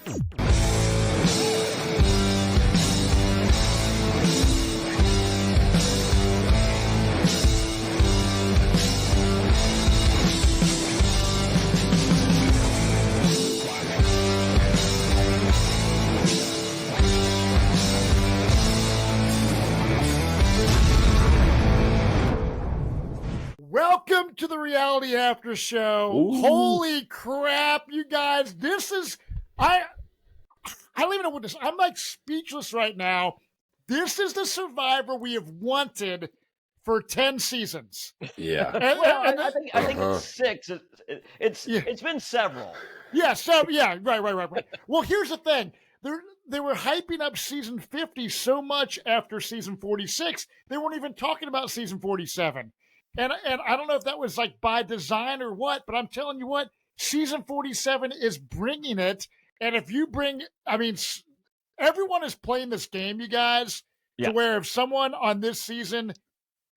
Welcome to the Reality After Show. Ooh. Holy crap, you guys. This is, I don't even know what this, I'm like speechless right now. This is the Survivor we have wanted for 10 seasons. Yeah. I think it's 6. It's been several. Yeah, so, yeah, right. Well, here's the thing. They were hyping up season 50 so much after season 46, they weren't even talking about season 47. And I don't know if that was like by design or what, but I'm telling you what, season 47 is bringing it. And if you bring, I mean, everyone is playing this game, you guys, to where if someone on this season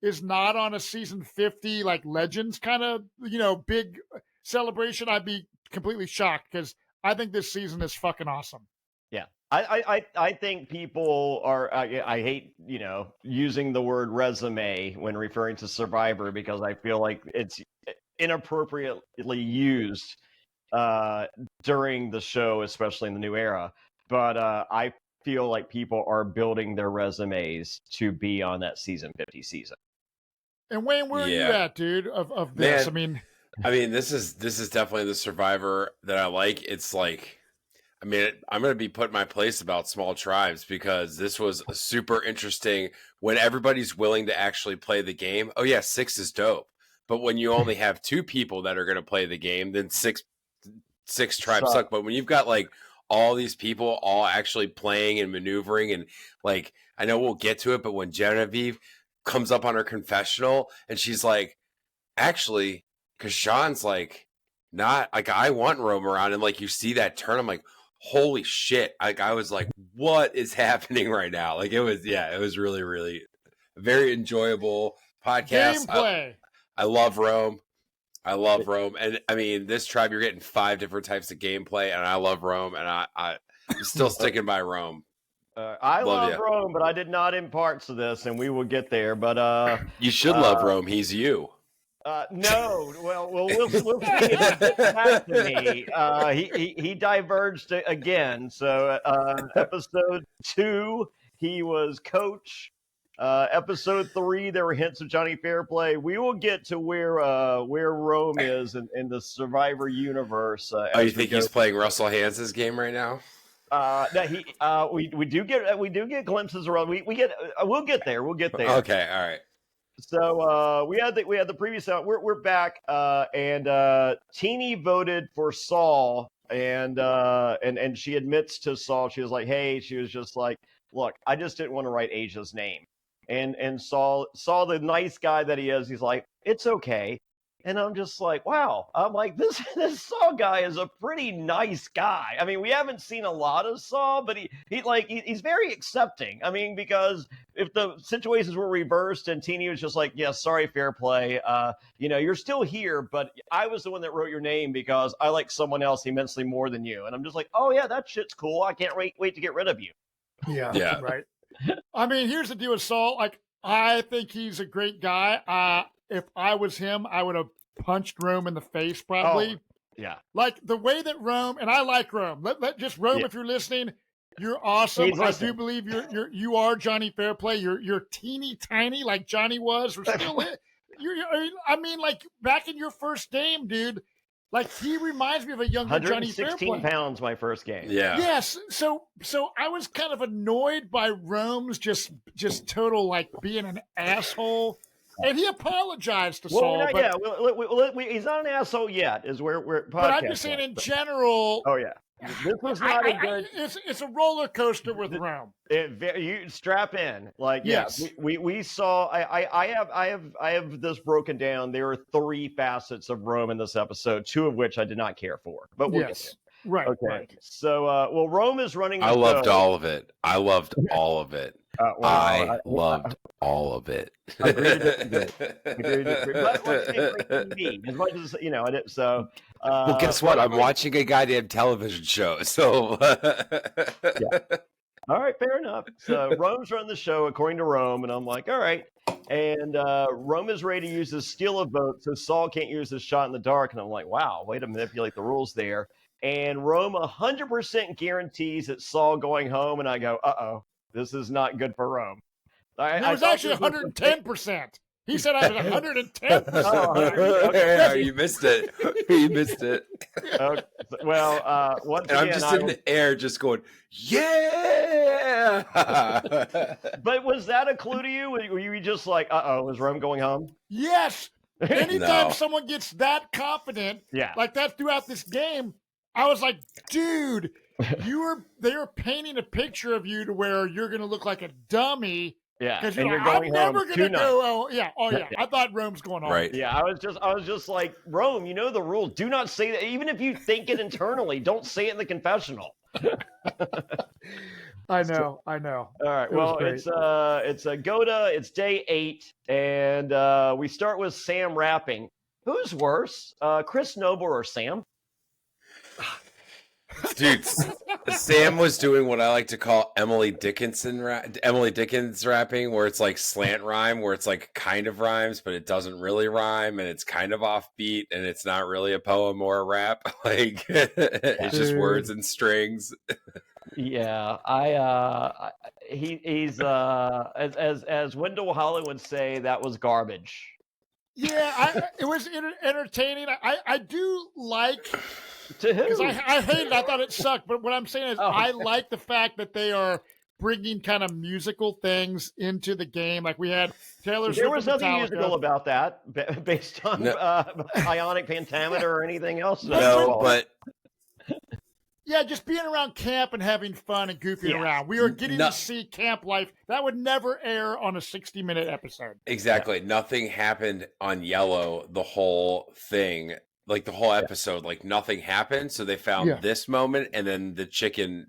is not on a season 50, like Legends kind of, big celebration, I'd be completely shocked because I think this season is fucking awesome. Yeah. I think people are, I hate, using the word resume when referring to Survivor because I feel like it's inappropriately used during the show, especially in the new era. But I feel like people are building their resumes to be on that season 50 season. And Wayne, where are you at, dude, of this? Man, I mean, this is definitely the Survivor that I like. It's like, I mean, I'm going to be put in my place about small tribes because this was super interesting when everybody's willing to actually play the game. Oh yeah, 6 is dope. But when you only have 2 people that are going to play the game, then six tribes suck. But when you've got like all these people all actually playing and maneuvering, and like, I know we'll get to it, but when Genevieve comes up on her confessional and she's like, actually, because Sean's like, not like, I want Rome around, and like you see that turn, I'm like, holy shit. Like, I was like, what is happening right now? Like, it was really, really very enjoyable podcast. Gameplay. I love Rome. And I mean, this tribe, you're getting 5 different types of gameplay, and I love Rome, and I'm still sticking by Rome. I love Rome, but I did not in parts of this, and we will get there. But you should love Rome. He's you. No, well, we'll see if he gets back to me. He diverged again. So episode 2, he was coach. Episode 3, there were hints of Jonny Fairplay. We will get to where Rome is in the Survivor universe. You think he's playing Russell Hans's game right now? No, we do get glimpses around. We'll get there. Okay, all right. So we had the previous out. We're back, and Teeny voted for Saul, and she admits to Saul, she was like, hey, she was just like, look, I just didn't want to write Asia's name, and Saul, the nice guy that he is, he's like, it's okay. And I'm just like, wow. I'm like, this Saul guy is a pretty nice guy. I mean, we haven't seen a lot of Saul, but he's very accepting. I mean, because if the situations were reversed and Teeny was just like, yeah, sorry, Fairplay, you're still here, but I was the one that wrote your name because I like someone else immensely more than you. And I'm just like, oh yeah, that shit's cool. I can't wait to get rid of you. Yeah. Right. I mean, here's the deal with Saul. Like, I think he's a great guy. If I was him, I would have punched Rome in the face, probably. Oh, yeah. Like the way that Rome, and I like Rome. Let just Rome, if you're listening, you're awesome. I do believe you are Jonny Fairplay. You're teeny tiny like Johnny was. We're still I mean, like back in your first game, dude. Like he reminds me of a younger Jonny Fairplay. 116 pounds my first game. Yeah. Yes. So I was kind of annoyed by Rome's just total like being an asshole. And he apologized to Saul. He's not an asshole yet, is where we're. But I'm just saying, in general. Oh yeah, this was not a good. It's a roller coaster with Rome. You strap in, like yes. We saw. I have this broken down. There are 3 facets of Rome in this episode, 2 of which I did not care for. But we'll get there. Right. Okay. Right. So, Rome is running. I loved all of it. I loved all of it. Agree to disagree. But once again, great TV, as much as I did. So, well, guess what? I'm watching a goddamn television show. So, yeah. All right, fair enough. So Rome's running the show according to Rome, and I'm like, all right. And Rome is ready to use his steal a vote, so Saul can't use his shot in the dark. And I'm like, wow, way to manipulate the rules there. And Rome 100% guarantees it's Saul going home, and I go, uh-oh, this is not good for Rome. It was actually 110%. He said I was 110%. Oh, you missed it. You missed it. Okay. Well, once and again, I'm just in the air, just going, yeah. But was that a clue to you? Were you just like, uh-oh, is Rome going home? Yes. Anytime No. someone gets that confident, Yeah. like that throughout this game, I was like, dude, they are painting a picture of you to where you're going to look like a dummy. Yeah, Because and you're you're like, going I'm never home going to tonight. go. Oh yeah. I thought Rome's going home. Right. Yeah, I was just like, Rome, you know the rule. Do not say that. Even if you think it internally, don't say it in the confessional. I know. All right. It was Well, great. it's a Goda. It's day 8, and we start with Sam rapping. Who's worse, Chris Noble or Sam? Dude, Sam was doing what I like to call Emily Dickens rapping, where it's like slant rhyme, where it's like kind of rhymes, but it doesn't really rhyme, and it's kind of offbeat, and it's not really a poem or a rap. Like it's just words and strings. Yeah, he's as Wendell Holland would say, that was garbage. Yeah, it was entertaining. I do like, To who? because I hate it. I thought it sucked. But what I'm saying is, I like the fact that they are bringing kind of musical things into the game. Like we had Taylor Swift. There was nothing Metallica. musical about that, based on ionic pentameter or anything else. No, but yeah, just being around camp and having fun and goofing around. We are getting to see camp life. That would never air on a 60-minute episode. exactly, nothing happened on Yellow. The whole thing, like the whole episode, like nothing happened. So they found this moment, and then the chicken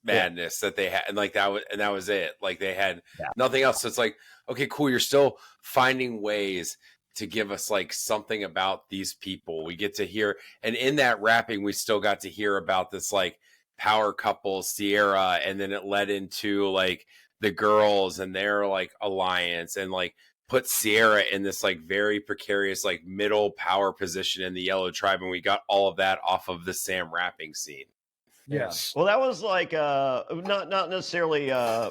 madness that they had, and like that was it. Like they had nothing else. So it's like, okay, cool. You're still finding ways to give us like something about these people. We get to hear, and in that rapping, we still got to hear about this like power couple, Sierra, and then it led into like the girls and their like alliance, and like put Sierra in this like very precarious like middle power position in the Yellow Tribe, and we got all of that off of the Sam rapping scene. Yes. Well, that was like not necessarily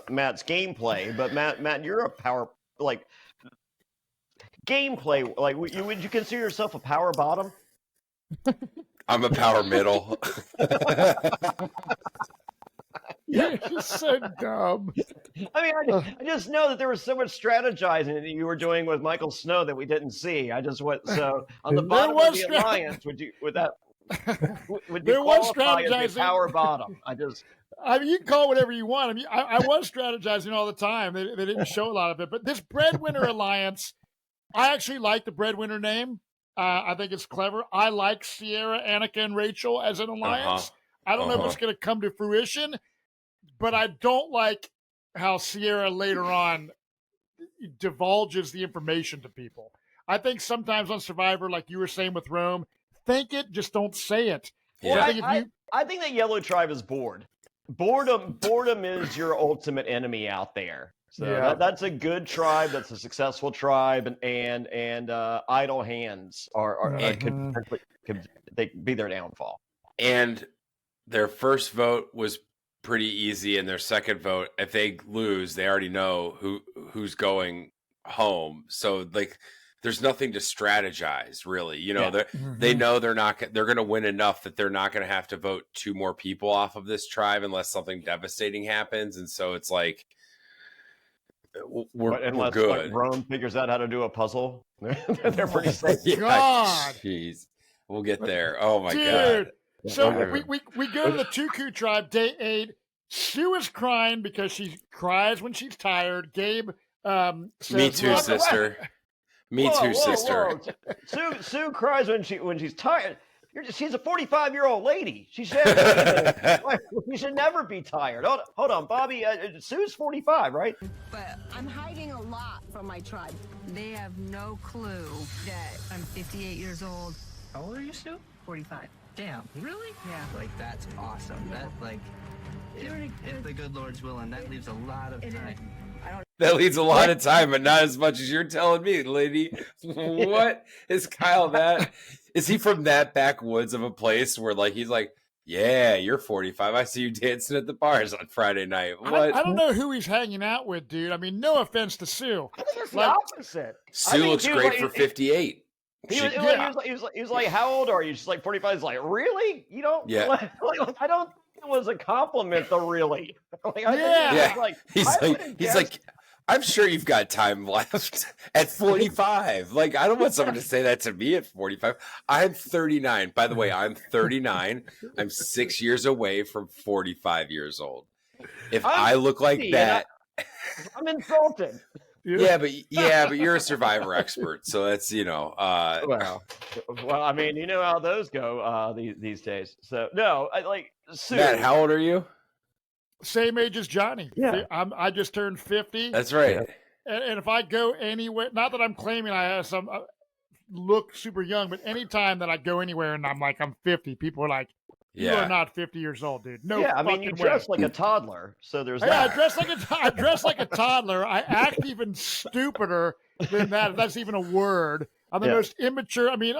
Matt's gameplay, but Matt, you're a power like gameplay. Like, would you consider yourself a power bottom? I'm a power middle. You're just so dumb. I mean, I just know that there was so much strategizing that you were doing with Michael Snow that we didn't see. I just went so on the bottom of the alliance. Would you qualify as a power bottom? I mean, you can call it whatever you want. I mean, I was strategizing all the time. They didn't show a lot of it, but this Breadwinner Alliance, I actually like the Breadwinner name. I think it's clever. I like Sierra, Annika, and Rachel as an alliance. I don't know if it's going to come to fruition, but I don't like how Sierra later on divulges the information to people. I think sometimes on Survivor, like you were saying with Rome, think it, just don't say it. Yeah. I think that Yellow Tribe is bored. Boredom is your ultimate enemy out there. So that's a good tribe. That's a successful tribe, and idle hands could be their downfall. And their first vote was pretty easy, and their second vote, if they lose, they already know who's going home. So like, there's nothing to strategize really. You know, they know they're going to win enough that they're not going to have to vote 2 more people off of this tribe unless something devastating happens. And so it's like, we're good. Like Rome figures out how to do a puzzle, they're pretty safe. God, jeez, we'll get there. Oh my Dude. God! So we go to the Tuku tribe, day 8. Sue is crying because she cries when she's tired. Gabe says, "Me too, sister. Me too, sister." Sue cries when she's tired. she's a 45-year-old lady. She should never be tired. Hold on, Bobby. Sue's 45, right? But I'm hiding a lot from my tribe. They have no clue that I'm 58 years old. How old are you, Sue? 45. Damn, really? Yeah. Like, that's awesome. That, like, if the good Lord's willing, that leaves a lot of time. That leaves a lot of time, but not as much as you're telling me, lady. What is Kyle that? Is he from that backwoods of a place where, like, he's like, yeah, you're 45. I see you dancing at the bars on Friday night. What? I don't know who he's hanging out with, dude. I mean, no offense to Sue. I think it's the Like- opposite. Sue looks great for 58. He was like, how old are you? She's like 45. He's like, really? You don't? Yeah. Like, I don't think it was a compliment, though, really. Like, I think Yeah. it was like, He's like, I'm sure you've got time left at 45. Like, I don't want someone to say that to me at 45. I'm 39. By the way, I'm 39. I'm 6 years away from 45 years old. If I look like that, I'm insulted. yeah, but you're a Survivor expert, so that's Well, I mean, you know how those go these days. So no, Sue. Matt, how old are you? Same age as Johnny. Yeah. I just turned 50. That's right. And if I go anywhere, not that I'm claiming I have some look super young, but anytime that I go anywhere and I'm like, I'm 50, people are like, you are not 50 years old, dude. No, Yeah, I mean, you fucking dress way. like a toddler, so there's Yeah, that. I dress like a toddler. I act even stupider than that, if that's even a word. I'm the most immature. I mean,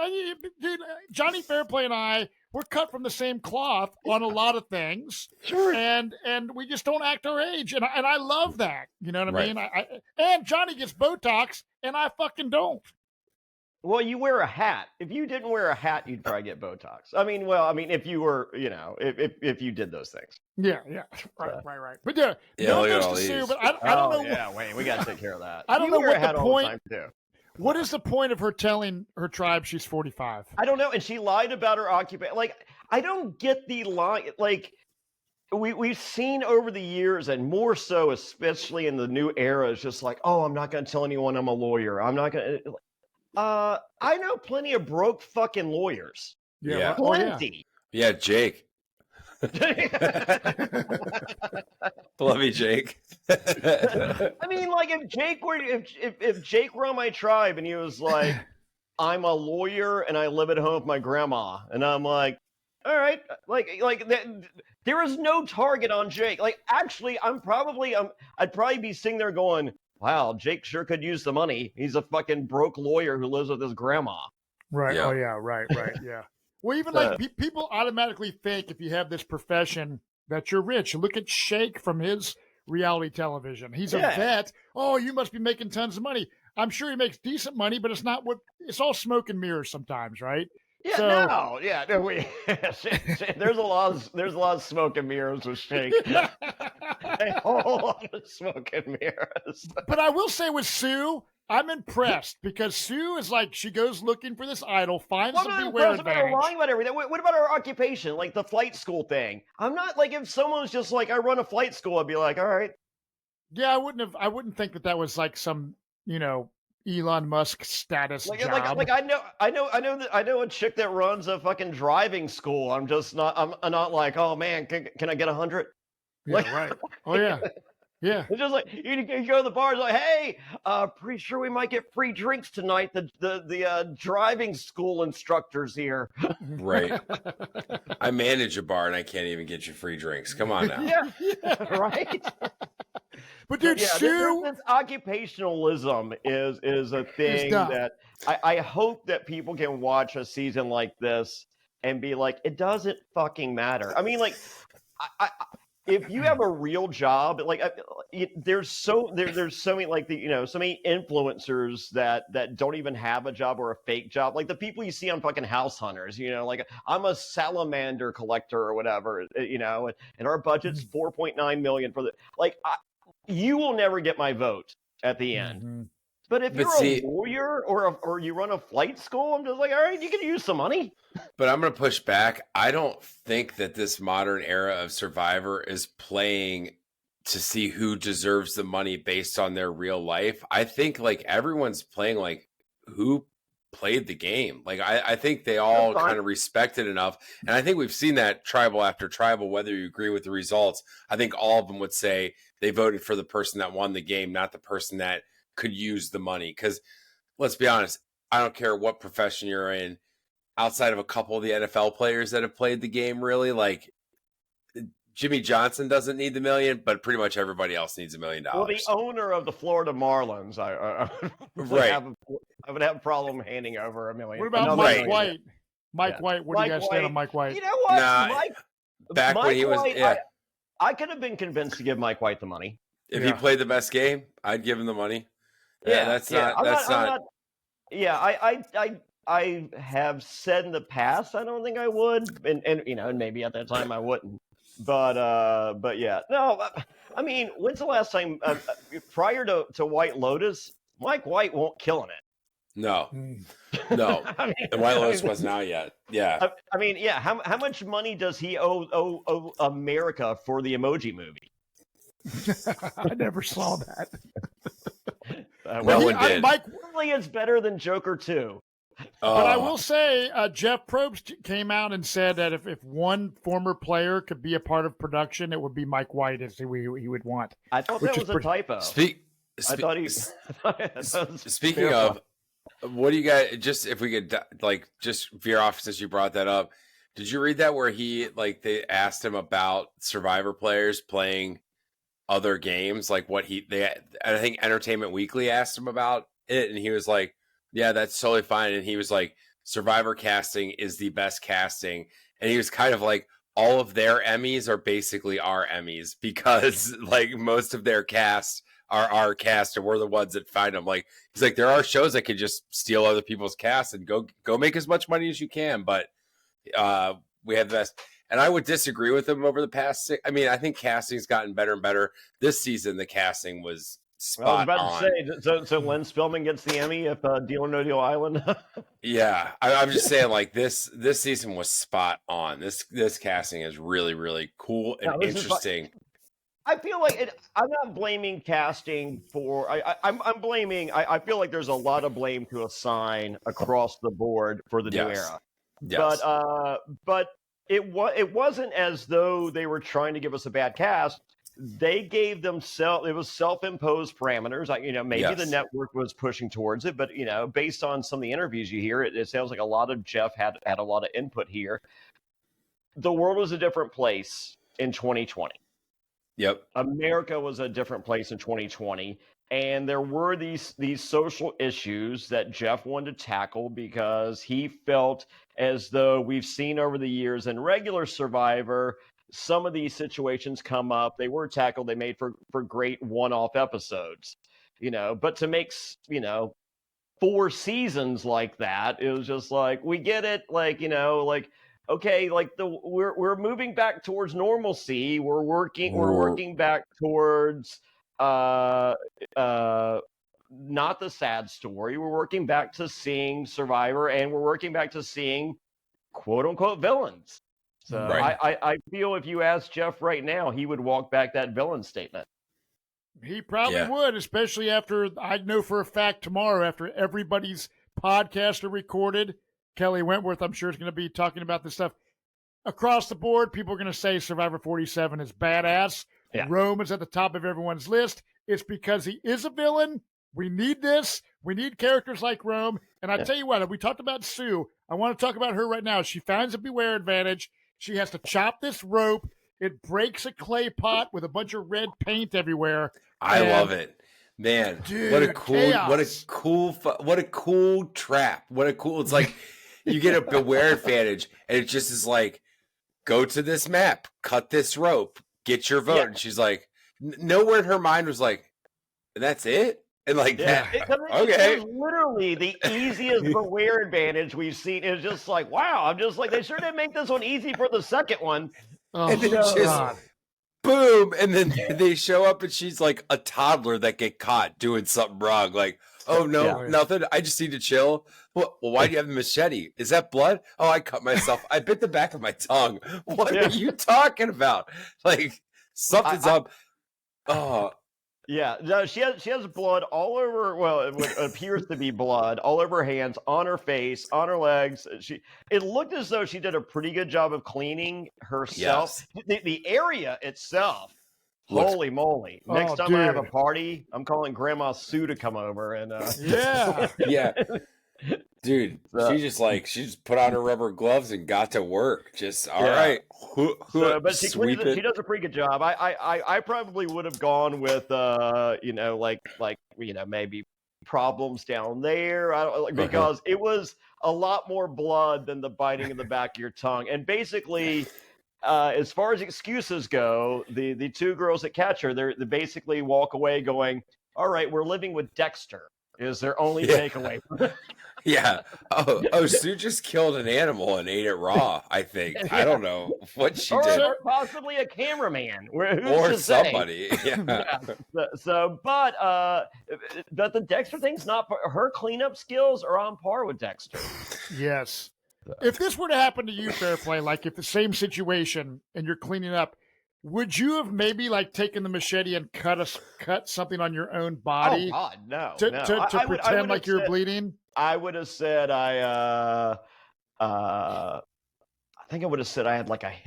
dude, Jonny Fairplay and I, we're cut from the same cloth on a lot of things. Sure. And we just don't act our age. And I love that. You know what I Right. mean? And Johnny gets Botox, and I fucking don't. Well, you wear a hat. If you didn't wear a hat, you'd probably get Botox. I mean, if you were, if you did those things. Yeah. Right. But no look at offense all to Sue, these. but I don't know. Yeah, Wayne, we got to take care of that. I don't You know wear what a the hat all point- time, too. What is the point of her telling her tribe she's 45? I don't know. And she lied about her occupation. Like, I don't get the lie. Like, we've seen over the years, and more so, especially in the new era, is just like, oh, I'm not going to tell anyone I'm a lawyer. I'm not going to. I know plenty of broke fucking lawyers. Yeah. Oh, yeah. Plenty. Yeah, Jake. Love you, Jake. I mean, like, if Jake were on my tribe and he was like, I'm a lawyer and I live at home with my grandma, and I'm like, all right, like that, there is no target on Jake. Like, actually, I'd probably be sitting there going, wow, Jake sure could use the money. He's a fucking broke lawyer who lives with his grandma. Right. Yeah. Oh, yeah. Right. Yeah. Well, even like people automatically think if you have this profession that you're rich. Look at Shake from his reality television. He's a vet. Oh, you must be making tons of money. I'm sure he makes decent money, but it's not it's all smoke and mirrors sometimes, right? Yeah, there's a lot of smoke and mirrors with Shake. A whole lot of smoke and mirrors. But I will say with Sue, I'm impressed because Sue is like, she goes looking for this idol, finds Well, the I'm beware impressed about her advantage. lying about everything. What about our occupation, like the flight school thing? I'm not like, if someone's just like, I run a flight school, I'd be like, all right. Yeah, I wouldn't think that was like some, Elon Musk status job. I know a chick that runs a fucking driving school. I'm not like, oh man, can I get 100? Yeah, right. Oh yeah. Yeah. It's just like you go to the bar, it's like, hey, pretty sure we might get free drinks tonight. The driving school instructors here. Right. I manage a bar and I can't even get you free drinks. Come on now. Yeah, right. But dude, Sue, this occupationalism is a thing that I hope that people can watch a season like this and be like, it doesn't fucking matter. I mean, like, if you have a real job, like there's so many like so many influencers that don't even have a job or a fake job, like the people you see on fucking House Hunters, like I'm a salamander collector or whatever, and our budget's 4.9 million for the you will never get my vote at the end. Mm-hmm. But if you're a lawyer or you run a flight school, I'm just like, all right, you can use some money. But I'm going to push back. I don't think that this modern era of Survivor is playing to see who deserves the money based on their real life. I think like everyone's playing like who played the game. Like I think they all kind of respect it enough. And I think we've seen that tribal after tribal, whether you agree with the results. I think all of them would say they voted for the person that won the game, not the person that could use the money. Because let's be honest, I don't care what profession you're in, outside of a couple of the NFL players that have played the game, really, like Jimmy Johnson doesn't need the $1 million, but pretty much everybody else needs $1 million. Well, the owner of the Florida Marlins, I would have a problem handing over $1 million. What about Mike White? Mike White, what do you guys say on Mike White? You know what? Back when he was, I could have been convinced to give Mike White the money. If he played the best game, I'd give him the money. I have said in the past I don't think I would, and maybe at that time I wouldn't. But yeah, no. I mean, when's the last time prior to White Lotus? Mike White won't killing it. No. I mean, and White Lotus wasn't out yet. Yeah. I mean, yeah. How much money does he owe America for the Emoji Movie? I never saw that. No one did. Mike really is better than Joker 2. But I will say, Jeff Probst came out and said that if one former player could be a part of production, it would be Mike White, as he would want. I thought that was a typo. Speaking of, what do you guys, just if we could just veer off since you brought that up, did you read that where they asked him about Survivor players playing other games, like I think Entertainment Weekly asked him about it, and he was like, yeah, that's totally fine. And he was like, Survivor casting is the best casting. And he was kind of like, all of their Emmys are basically our Emmys because like most of their cast are our cast and we're the ones that find them. Like, he's like, there are shows that can just steal other people's cast and go make as much money as you can. But we have the best. And I would disagree with him over the past I think casting's gotten better and better. This season, the casting was spot I was about to say, so Len Spillman gets the Emmy if Deal or No Deal Island. Yeah, I'm just saying, like this season was spot on. This casting is really, really cool and interesting. I feel like I'm not blaming casting for. I'm blaming. I feel like there's a lot of blame to assign across the board for the new era. Yes. But it wasn't as though they were trying to give us a bad cast. They gave themselves, it was self-imposed parameters. Maybe the network was pushing towards it, but based on some of the interviews you hear, it sounds like a lot of Jeff had a lot of input here. The world was a different place in 2020. Yep. America was a different place in 2020. And there were these social issues that Jeff wanted to tackle because he felt as though we've seen over the years in regular Survivor, some of these situations come up. They were tackled. They made for great one-off episodes, But to make 4 seasons like that, it was just like, we get it, okay, we're moving back towards normalcy. We're working back towards not the sad story. We're working back to seeing Survivor, and we're working back to seeing quote unquote villains. So right. I feel if you ask Jeff right now, he would walk back that villain statement. He probably would, especially after, I know for a fact tomorrow, after everybody's podcasts are recorded, Kelly Wentworth, I'm sure, is going to be talking about this stuff. Across the board, people are going to say Survivor 47 is badass. Yeah. Rome is at the top of everyone's list. It's because he is a villain. We need this. We need characters like Rome. And I tell you what, we talked about Sue. I want to talk about her right now. She finds a beware advantage. She has to chop this rope. It breaks a clay pot with a bunch of red paint everywhere. I love it, man. Dude, what a cool trap. It's like you get a beware advantage, and it just is like, go to this map, cut this rope, get your vote. Yeah. And she's like, nowhere in her mind was like, that's it. And like, okay, it was literally the easiest beware advantage we've seen. It's just like, wow. I'm just like, they sure didn't make this one easy for the second one. Oh, and then just boom, and then they show up, and she's like a toddler that get caught doing something wrong. Like, oh no, nothing. I just need to chill. Well, why do you have the machete? Is that blood? Oh, I cut myself. I bit the back of my tongue. What are you talking about? Like, something's up. Oh. Yeah, no, she has blood all over. Well, it appears to be blood all over her hands, on her face, on her legs. It looked as though she did a pretty good job of cleaning herself. Yes. The area itself. Looks- Holy moly! Next Oh, time I have a dude. party, I'm calling Grandma Sue to come over and. Yeah. Yeah. Dude, So- she just put on her rubber gloves and got to work. Just all Yeah. right. So, but she Sweep cleans it. She it. does a pretty good job. I probably would have gone with maybe problems down there. I don't because it was a lot more blood than the biting in the back of your tongue. And basically, as far as excuses go, the two girls that catch her, they basically walk away going, "All right, we're living with Dexter." Is their only Yeah. takeaway. Yeah. Oh, Sue just killed an animal and ate it raw, I think. I don't know what she or, did. or possibly a cameraman. Who's Or to say? somebody. Yeah. But the Dexter thing's not. Her cleanup skills are on par with Dexter. Yes. If this were to happen to you, Fairplay, like if the same situation and you're cleaning up, would you have maybe like taken the machete and cut something on your own body Oh God, no! to no. pretend like you were bleeding? I would have said I think I would have said I had like I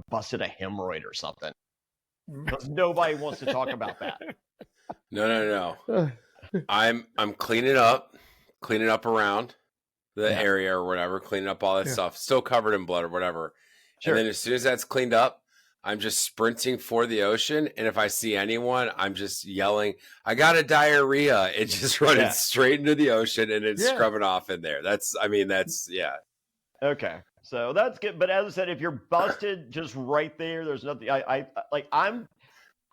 busted a hemorrhoid or something. Because nobody wants to talk about that. No. I'm cleaning up around the area or whatever, cleaning up all that stuff, still covered in blood or whatever. Sure. And then as soon as that's cleaned up, I'm just sprinting for the ocean. And if I see anyone, I'm just yelling, "I got a diarrhea." It's just running straight into the ocean and then scrubbing off in there. That's yeah. Okay. So that's good. But as I said, if you're busted just right there, there's nothing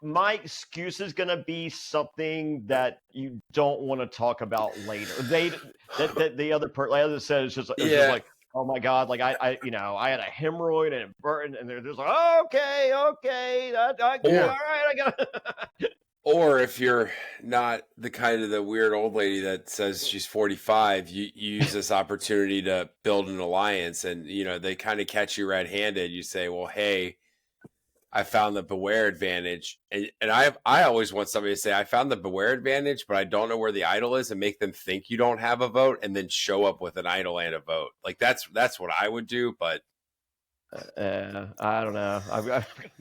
my excuse is going to be something that you don't want to talk about later. The other person, like I said, it's just like, oh my God, like I had a hemorrhoid and it burned, and they're just like, oh, okay, all right, I got. Or if you're not the kind of the weird old lady that says she's 45, you use this opportunity to build an alliance, and they kind of catch you red-handed. You say, well, hey, I found the beware advantage, and I always want somebody to say, I found the beware advantage, but I don't know where the idol is, and make them think you don't have a vote, and then show up with an idol and a vote. Like that's what I would do, but I don't know. I'm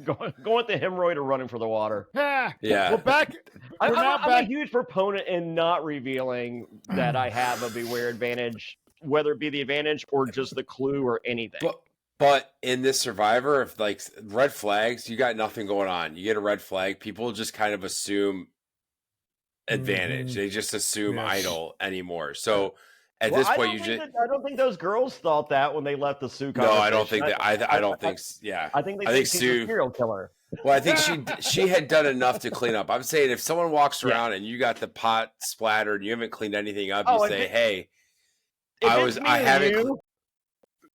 going with the hemorrhoid or running for the water. Yeah. Yeah. Well, I'm a huge proponent in not revealing that I have a beware advantage, whether it be the advantage or just the clue or anything. But in this Survivor, if like red flags, you got nothing going on. You get a red flag, people just kind of assume advantage. They just assume idol anymore. So at this point, I don't think those girls thought that when they left the Sue conversation. No, I don't think that. I don't think. Yeah, I think she's Sue, a serial killer. Well, I think she had done enough to clean up. I'm saying if someone walks around and you got the pot splattered and you haven't cleaned anything up, you say, "Hey,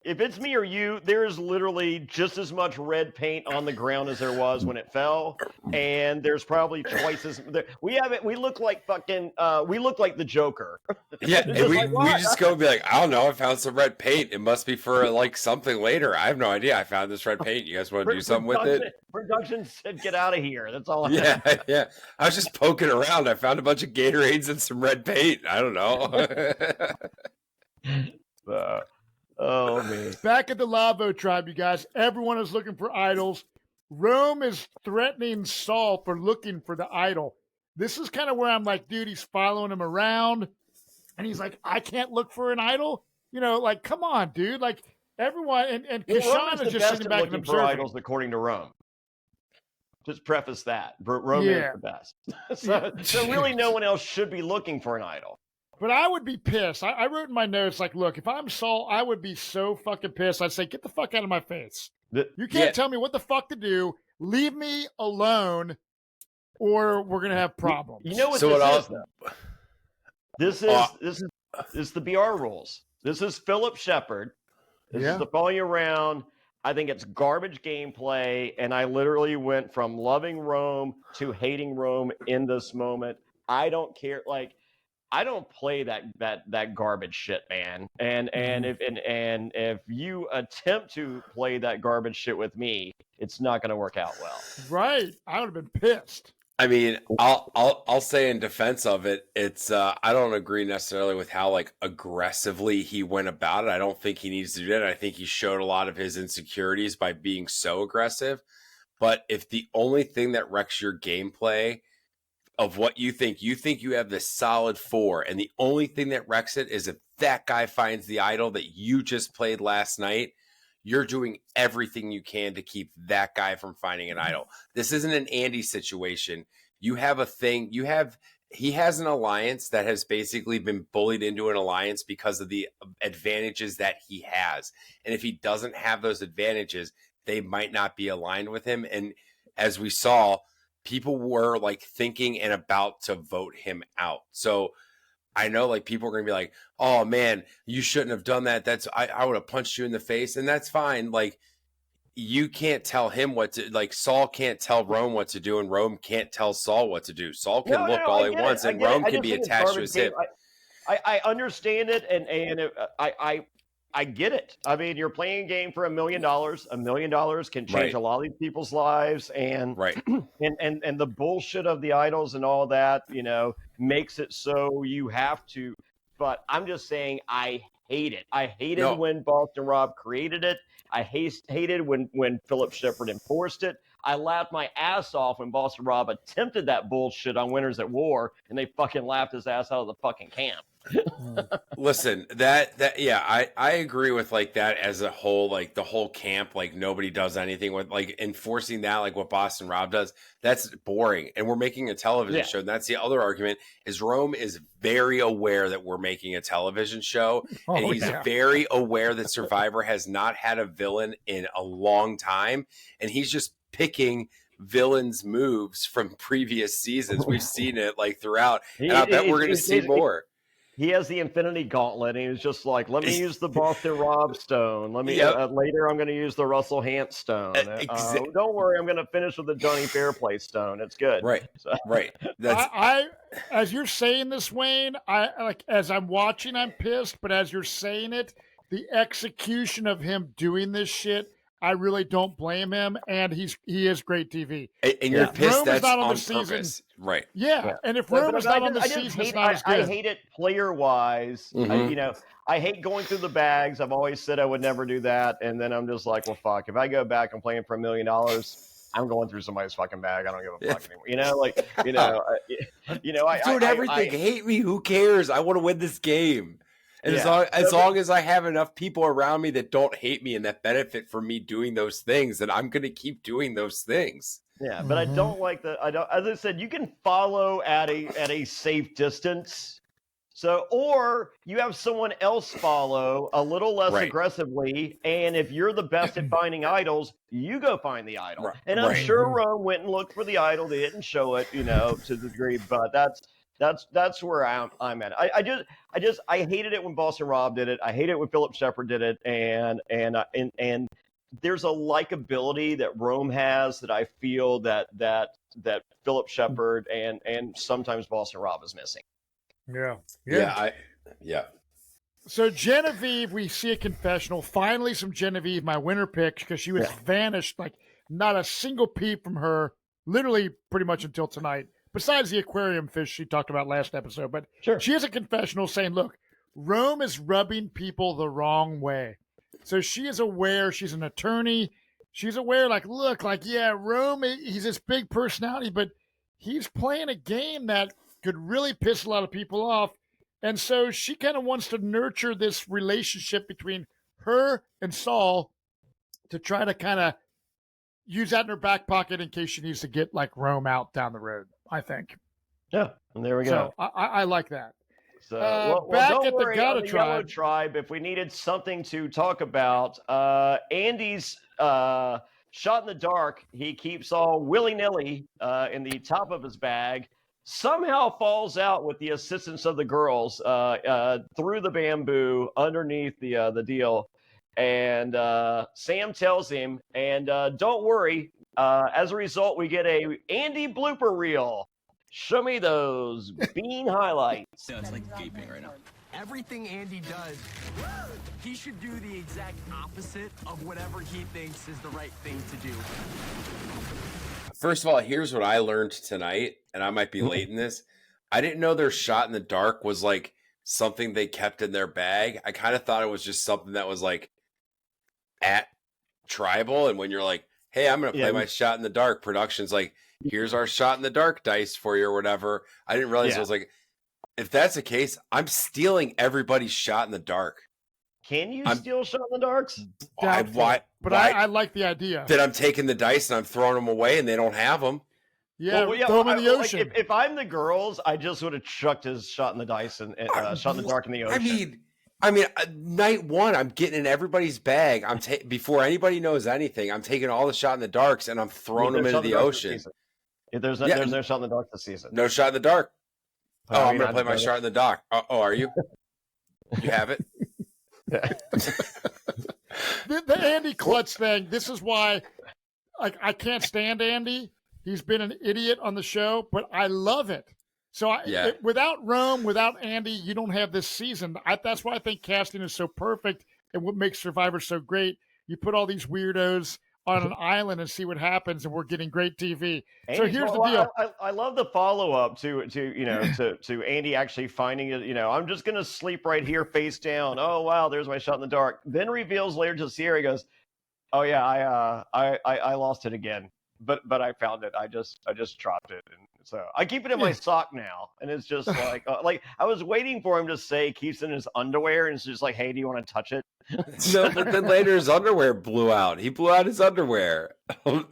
If it's me or you, there's literally just as much red paint on the ground as there was when it fell, and there's probably twice as. We look like fucking. We look like the Joker. Yeah, and we just go and be like, I don't know. I found some red paint. It must be for like something later. I have no idea. I found this red paint. You guys want to do something with it? Production said, "Get out of here." That's all. Yeah. I was just poking around. I found a bunch of Gatorades and some red paint. I don't know. Oh man! Back at the Lavo tribe, you guys, everyone is looking for idols. Rome is threatening Saul for looking for the idol. This is kind of where I'm like, dude, he's following him around, and he's like, I can't look for an idol. Like, come on, dude. Like everyone, and Kashan is just sitting back and observing. For idols, according to Rome. Just preface that Rome is the best. So really, no one else should be looking for an idol. But I would be pissed. I wrote in my notes, like, look, if I'm Saul, I would be so fucking pissed. I'd say, get the fuck out of my face. You can't tell me what the fuck to do. Leave me alone, or we're going to have problems. You know what this is? This is the BR rules. This is Philip Shepard. This is the following around. I think it's garbage gameplay, and I literally went from loving Rome to hating Rome in this moment. I don't care. Like, I don't play that garbage shit, man. And if you attempt to play that garbage shit with me, it's not going to work out well. Right. I would have been pissed. I mean, I'll say in defense of it, it's I don't agree necessarily with how like aggressively he went about it. I don't think he needs to do that. I think he showed a lot of his insecurities by being so aggressive. But if the only thing that wrecks your gameplay of what you think you have this solid 4, and the only thing that wrecks it is if that guy finds the idol that you just played last night, you're doing everything you can to keep that guy from finding an idol. This isn't an Andy situation. You have a thing. He has an alliance that has basically been bullied into an alliance because of the advantages that he has. And if he doesn't have those advantages, they might not be aligned with him. And as we saw, people were like thinking and about to vote him out. So I know like people are going to be like, oh man, you shouldn't have done that. I would have punched you in the face, and that's fine. Like, you can't tell him what to, like, Saul can't tell Rome what to do, and Rome can't tell Saul what to do. Saul can look all he wants, and Rome can be attached to his hip. I understand it, and I get it. I mean, you're playing a game for $1 million. $1 million can change a lot of these people's lives, and and the bullshit of the idols and all that, makes it so you have to. But I'm just saying, I hate it. I hated when Boston Rob created it. I hated when Philip Shepard enforced it. I laughed my ass off when Boston Rob attempted that bullshit on Winners at War, and they fucking laughed his ass out of the fucking camp. Listen, I agree with like that as a whole, like the whole camp, like nobody does anything with like enforcing that, like what Boston Rob does. That's boring, and we're making a television show. And that's the other argument is Rome is very aware that we're making a television show, and he's very aware that Survivor has not had a villain in a long time, and he's just picking villains' moves from previous seasons. We've seen it like throughout, and I bet we're going to see more. He has the Infinity Gauntlet, and he was just like, "Let me use the Boston Rob Stone. Let me later. I'm going to use the Russell Hant Stone. Don't worry, I'm going to finish with the Jonny Fairplay Stone. It's good." Right, right. I as you're saying this, Wayne, I like as I'm watching, I'm pissed. But as you're saying it, the execution of him doing this shit, I really don't blame him, and he is great TV. And you're pissed that's not on purpose, right? Yeah, and if Rome is not on the season, it's not as good. I hate it player-wise. I hate going through the bags. I've always said I would never do that, and then I'm just like, well, fuck. If I go back and playing for $1 million, I'm going through somebody's fucking bag. I don't give a fuck anymore. I doing everything. Hate me? Who cares? I want to win this game. And as long as I have enough people around me that don't hate me and that benefit from me doing those things, then I'm going to keep doing those things. Yeah, but I don't like as I said, you can follow at a safe distance. So, or you have someone else follow a little less aggressively, and if you're the best at finding idols, you go find the idol. And I'm sure Rome went and looked for the idol. They didn't show it, to the degree, but that's where I'm at. I hated it when Boston Rob did it. I hate it when Philip Shepard did it, and there's a likability that Rome has that I feel that Philip Shepard and sometimes Boston Rob is missing. Yeah. So Genevieve, we see a confessional. Finally, some Genevieve, my winner pick, because she was vanished, like not a single peep from her, literally pretty much until tonight. Besides the aquarium fish she talked about last episode. But she has a confessional saying, look, Rome is rubbing people the wrong way. So she is aware. She's an attorney. She's aware, Rome, he's this big personality, but he's playing a game that could really piss a lot of people off. And so she kind of wants to nurture this relationship between her and Saul to try to kind of use that in her back pocket in case she needs to get like Rome out down the road, I think. Yeah, and there we go. So I like that. So back don't at worry, the Gala Yellow Tribe, if we needed something to talk about, Andy's shot in the dark, he keeps all willy-nilly in the top of his bag, somehow falls out with the assistance of the girls through the bamboo underneath the deal. And Sam tells him, and don't worry, as a result, we get a Andy blooper reel. Show me those bean highlights. No, it's like gaping right now. Everything Andy does, he should do the exact opposite of whatever he thinks is the right thing to do. First of all, here's what I learned tonight, and I might be late in this. I didn't know their shot in the dark was like something they kept in their bag. I kind of thought it was just something that was like at tribal, and when you're like, hey, I'm going to play my shot in the dark, production's like, here's our shot in the dark dice for you or whatever. I didn't realize it was like, if that's the case, I'm stealing everybody's shot in the dark. Can you steal shot in the darks? I like the idea. That I'm taking the dice and I'm throwing them away and they don't have them. Yeah, throw them in the ocean. Like, if I'm the girls, I just would have chucked his shot in the dice and shot in the dark in the ocean. I mean, night one, I'm getting in everybody's bag. Before anybody knows anything, I'm taking all the shot in the darks and I'm throwing them into the ocean. There's no shot in the dark this season. No shot in the dark. Oh, I'm going to play my shot in the dark. Oh, are you? You have it? The Andy Klutz thing, this is why I can't stand Andy. He's been an idiot on the show, but I love it. So without Rome, without Andy, you don't have this season. That's why I think casting is so perfect and what makes Survivor so great. You put all these weirdos on an island and see what happens, and we're getting great TV. So here's the deal. I love the follow-up to Andy actually finding it. I'm just going to sleep right here face down. Oh, wow, there's my shot in the dark. Then reveals later to Sierra, he goes, oh, yeah, I lost it again. But I found it. I just dropped it. And so I keep it in my sock now. And it's just like I was waiting for him to say keeps it in his underwear. And it's just like, hey, do you want to touch it? No, but then later his underwear blew out. He blew out his underwear. I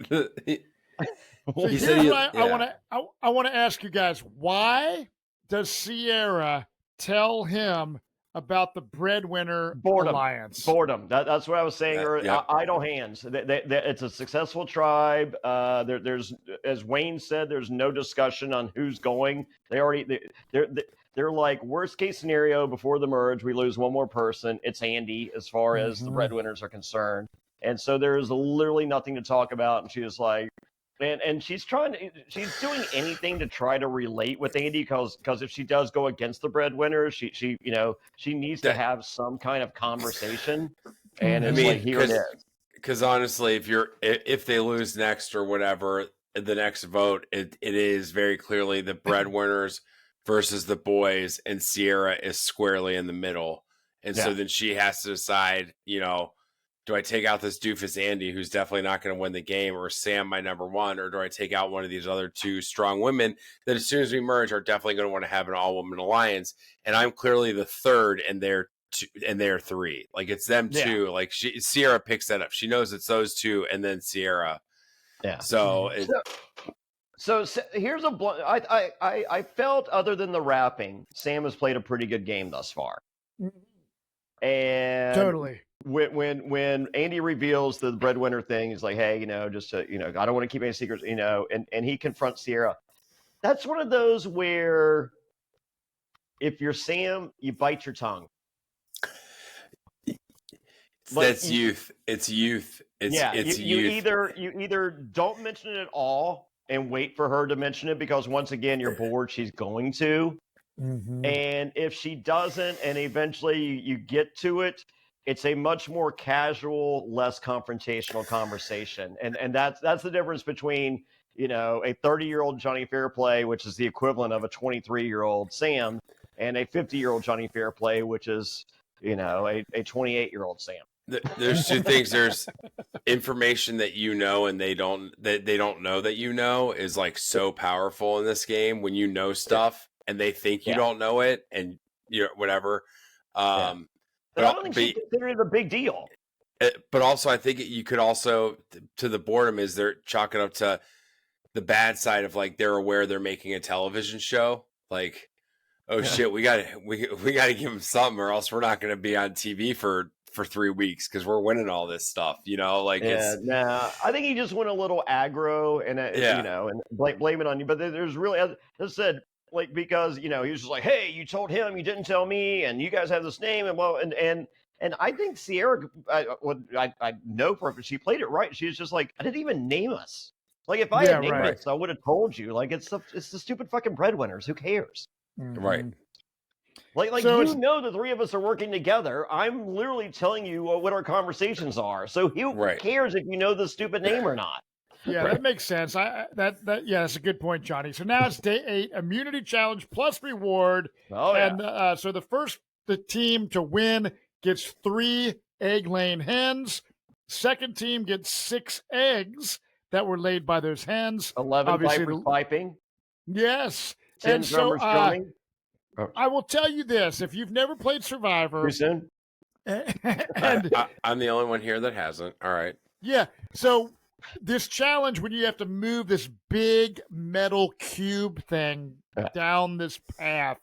want to ask you guys, why does Sierra tell him about the breadwinner alliance? Boredom. That's what I was saying earlier. Idle hands. It's a successful tribe. There's, as Wayne said, there's no discussion on who's going. They're like, worst case scenario before the merge, we lose one more person. It's Andy as far as the breadwinners are concerned. And so there's literally nothing to talk about. And she was like, and she's doing anything to try to relate with Andy because if she does go against the breadwinners, she needs to have some kind of conversation. And it's like, here it is. Because honestly, if they lose next or whatever, the next vote, it is very clearly the breadwinners versus the boys, and Sierra is squarely in the middle. And so then she has to decide, do I take out this doofus Andy, who's definitely not going to win the game, or Sam, my number one, or do I take out one of these other two strong women that as soon as we merge are definitely going to want to have an all-woman alliance? And I'm clearly the third, and they're three. Like, it's them two. Like, Sierra picks that up. She knows it's those two, and then Sierra. Yeah. So here's I felt, other than the rapping, Sam has played a pretty good game thus far. And totally. When Andy reveals the breadwinner thing, he's like, hey, just to, I don't want to keep any secrets, and he confronts Sierra. That's one of those where if you're Sam, you bite your tongue. That's youth. It's youth. It's youth. You either don't mention it at all and wait for her to mention it because once again you're bored, she's going to. And if she doesn't, and eventually you get to it, it's a much more casual, less confrontational conversation. And that's the difference between, a 30-year-old Jonny Fairplay, which is the equivalent of a 23-year-old Sam, and a 50-year-old Jonny Fairplay, which is, a 28-year-old Sam. There's two things. There's information that and they don't know that is like so powerful in this game when you know stuff and they think you don't know it and whatever. But I don't think she considered it a big deal. But also, I think you could also, to the boredom, is they're chalking up to the bad side of like they're aware they're making a television show. Like, oh shit, we got to give them something, or else we're not going to be on TV for 3 weeks because we're winning all this stuff. I think he just went a little aggro and and blame it on you. But there's really, as I said, like, because he was just like, hey, you told him, you didn't tell me, and you guys have this name, and I think Sierra, I know for she played it right. She was just like, I didn't even name us. Like, if I had named us, I would have told you. Like, it's the stupid fucking breadwinners. Who cares? Right. Like so the three of us are working together. I'm literally telling you what our conversations are. So who cares if you know the stupid name or not? Yeah, that makes sense. That's a good point, Johnny. So now it's day 8, immunity challenge plus reward. Oh, yeah. And so the team to win gets 3 egg-laying hens. Second team gets 6 eggs that were laid by those hens. 11 Obviously, Vipers piping. Yes. 10 And so drummers drumming. I will tell you this: if you've never played Survivor, Too soon? and I'm the only one here that hasn't. All right. yeah, so this challenge when you have to move this big metal cube thing down this path,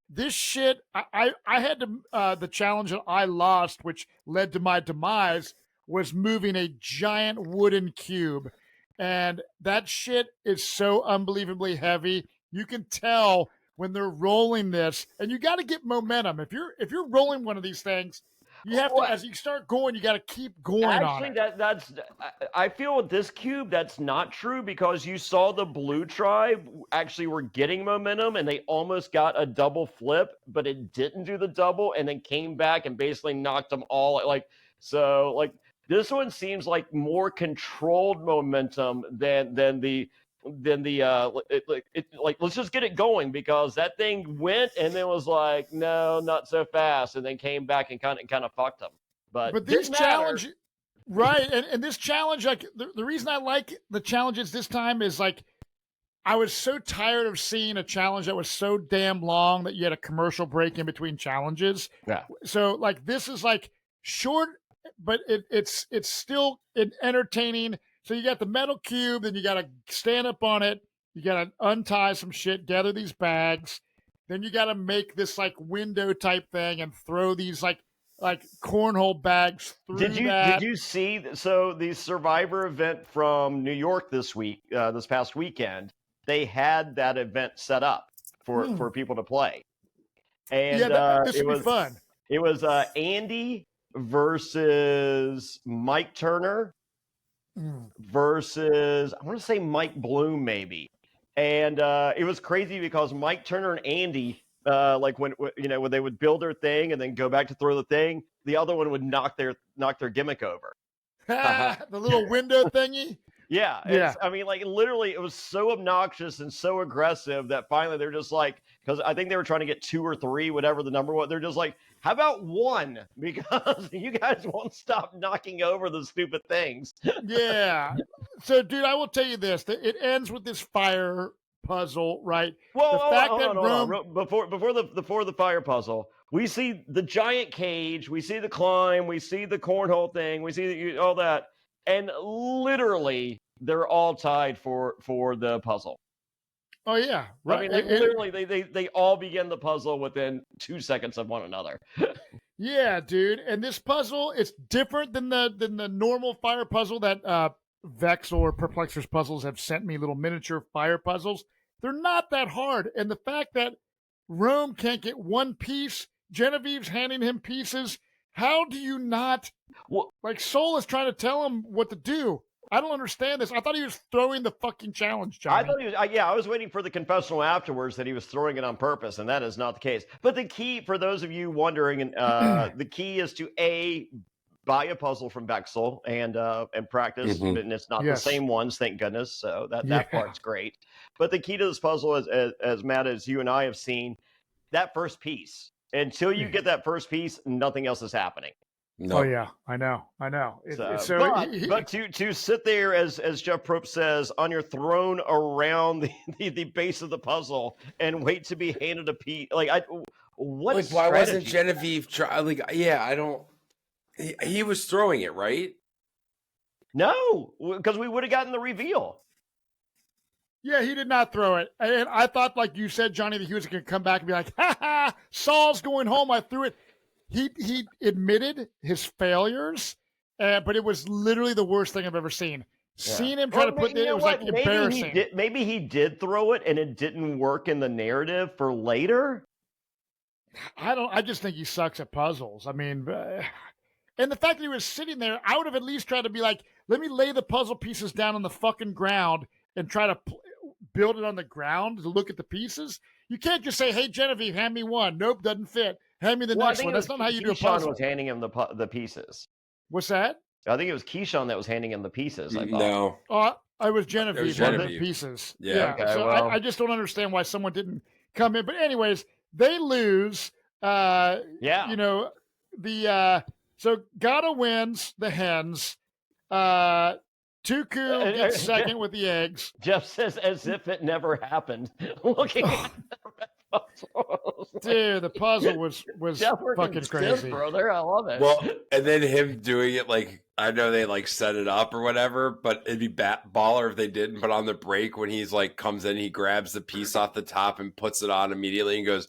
this shit, I had to the challenge that I lost, which led to my demise, was moving a giant wooden cube, and that shit is so unbelievably heavy. You can tell when they're rolling this, and you got to get momentum. If you're rolling one of these things, you have to, as you start going, you got to keep going on it. That's I feel with this cube that's not true, because you saw the blue tribe actually were getting momentum and they almost got a double flip, but it didn't do the double and then came back and basically knocked them all this one seems like more controlled momentum than let's just get it going, because that thing went and then was like, no, not so fast, and then came back and kind of fucked them. But this challenge, right? And this challenge, like the reason I like the challenges this time is like I was so tired of seeing a challenge that was so damn long that you had a commercial break in between challenges. Yeah. So like this is like short, but it's still entertaining. So you got the metal cube, then you got to stand up on it. You got to untie some shit, gather these bags. Then you got to make this like window type thing and throw these like cornhole bags through Did you see? So the Survivor event from New York this past weekend, they had that event set up for people to play. And this would be fun. It was Andy versus Mike Turner versus, I want to say Mike Bloom maybe. And it was crazy because Mike Turner and Andy, when they would build their thing and then go back to throw the thing, the other one would knock their gimmick over. The little window thingy. Yeah. I mean, like literally it was so obnoxious and so aggressive that finally they're just like, because I think they were trying to get 2 or 3, whatever the number was. They're just like, how about 1? Because you guys won't stop knocking over the stupid things. Yeah. So, dude, I will tell you this: that it ends with this fire puzzle, right? Before the fire puzzle, we see the giant cage, we see the climb, we see the cornhole thing, we see all that, and literally they're all tied for the puzzle. Oh yeah, right. I mean, literally, they all begin the puzzle within 2 seconds of one another. Yeah, dude. And this puzzle, it's different than the normal fire puzzle that Vexel or Perplexer's puzzles have sent me. Little miniature fire puzzles. They're not that hard. And the fact that Rome can't get one piece, Genevieve's handing him pieces. How do you not? Like Soul is trying to tell him what to do. I don't understand this. I thought he was throwing the fucking challenge, Johnny. I thought he was. I was waiting for the confessional afterwards that he was throwing it on purpose, and that is not the case. But the key, for those of you wondering, the key is to buy a puzzle from Vexel and practice. Mm-hmm. And it's not the same ones, thank goodness. So that part's great. But the key to this puzzle, as Matt, as you and I have seen, that first piece. Until you get that first piece, nothing else is happening. No. Oh yeah, I know. But to sit there, as Jeff Probst says, on your throne around the base of the puzzle and wait to be handed a piece, why wasn't Genevieve I don't. He was throwing it, right? No, because we would have gotten the reveal. Yeah, he did not throw it. And I thought, like you said, Johnny, that he was going to come back and be like, ha ha, Saul's going home. I threw it. He admitted his failures, but it was literally the worst thing I've ever seen. Yeah. Seeing him try to put it was like embarrassing. Maybe he did throw it and it didn't work in the narrative for later. I just think he sucks at puzzles. I mean, and the fact that he was sitting there, I would have at least tried to be like, let me lay the puzzle pieces down on the fucking ground and try to build it on the ground to look at the pieces. You can't just say, hey, Genevieve, hand me one. Nope, doesn't fit. Hand me the next one. That's not how you do a puzzle. Keyshawn was handing him the pieces. What's that? I think it was Keyshawn that was handing him the pieces. I thought. No. I was Genevieve. It was One of the Genevieve. pieces. Yeah. Okay, so well. I just don't understand why someone didn't come in. But anyways, they lose. Yeah. You know, so Gata wins the hens. Tuku gets second with the eggs. Jeff says as if it never happened. Looking at the puzzle. Dude, the puzzle was Jeff working fucking stiff, crazy. brother. I love it. Well, and then him doing it like, I know they like set it up or whatever, but it'd be baller if they didn't. But on the break, when he's like comes in, he grabs the piece off the top and puts it on immediately and goes,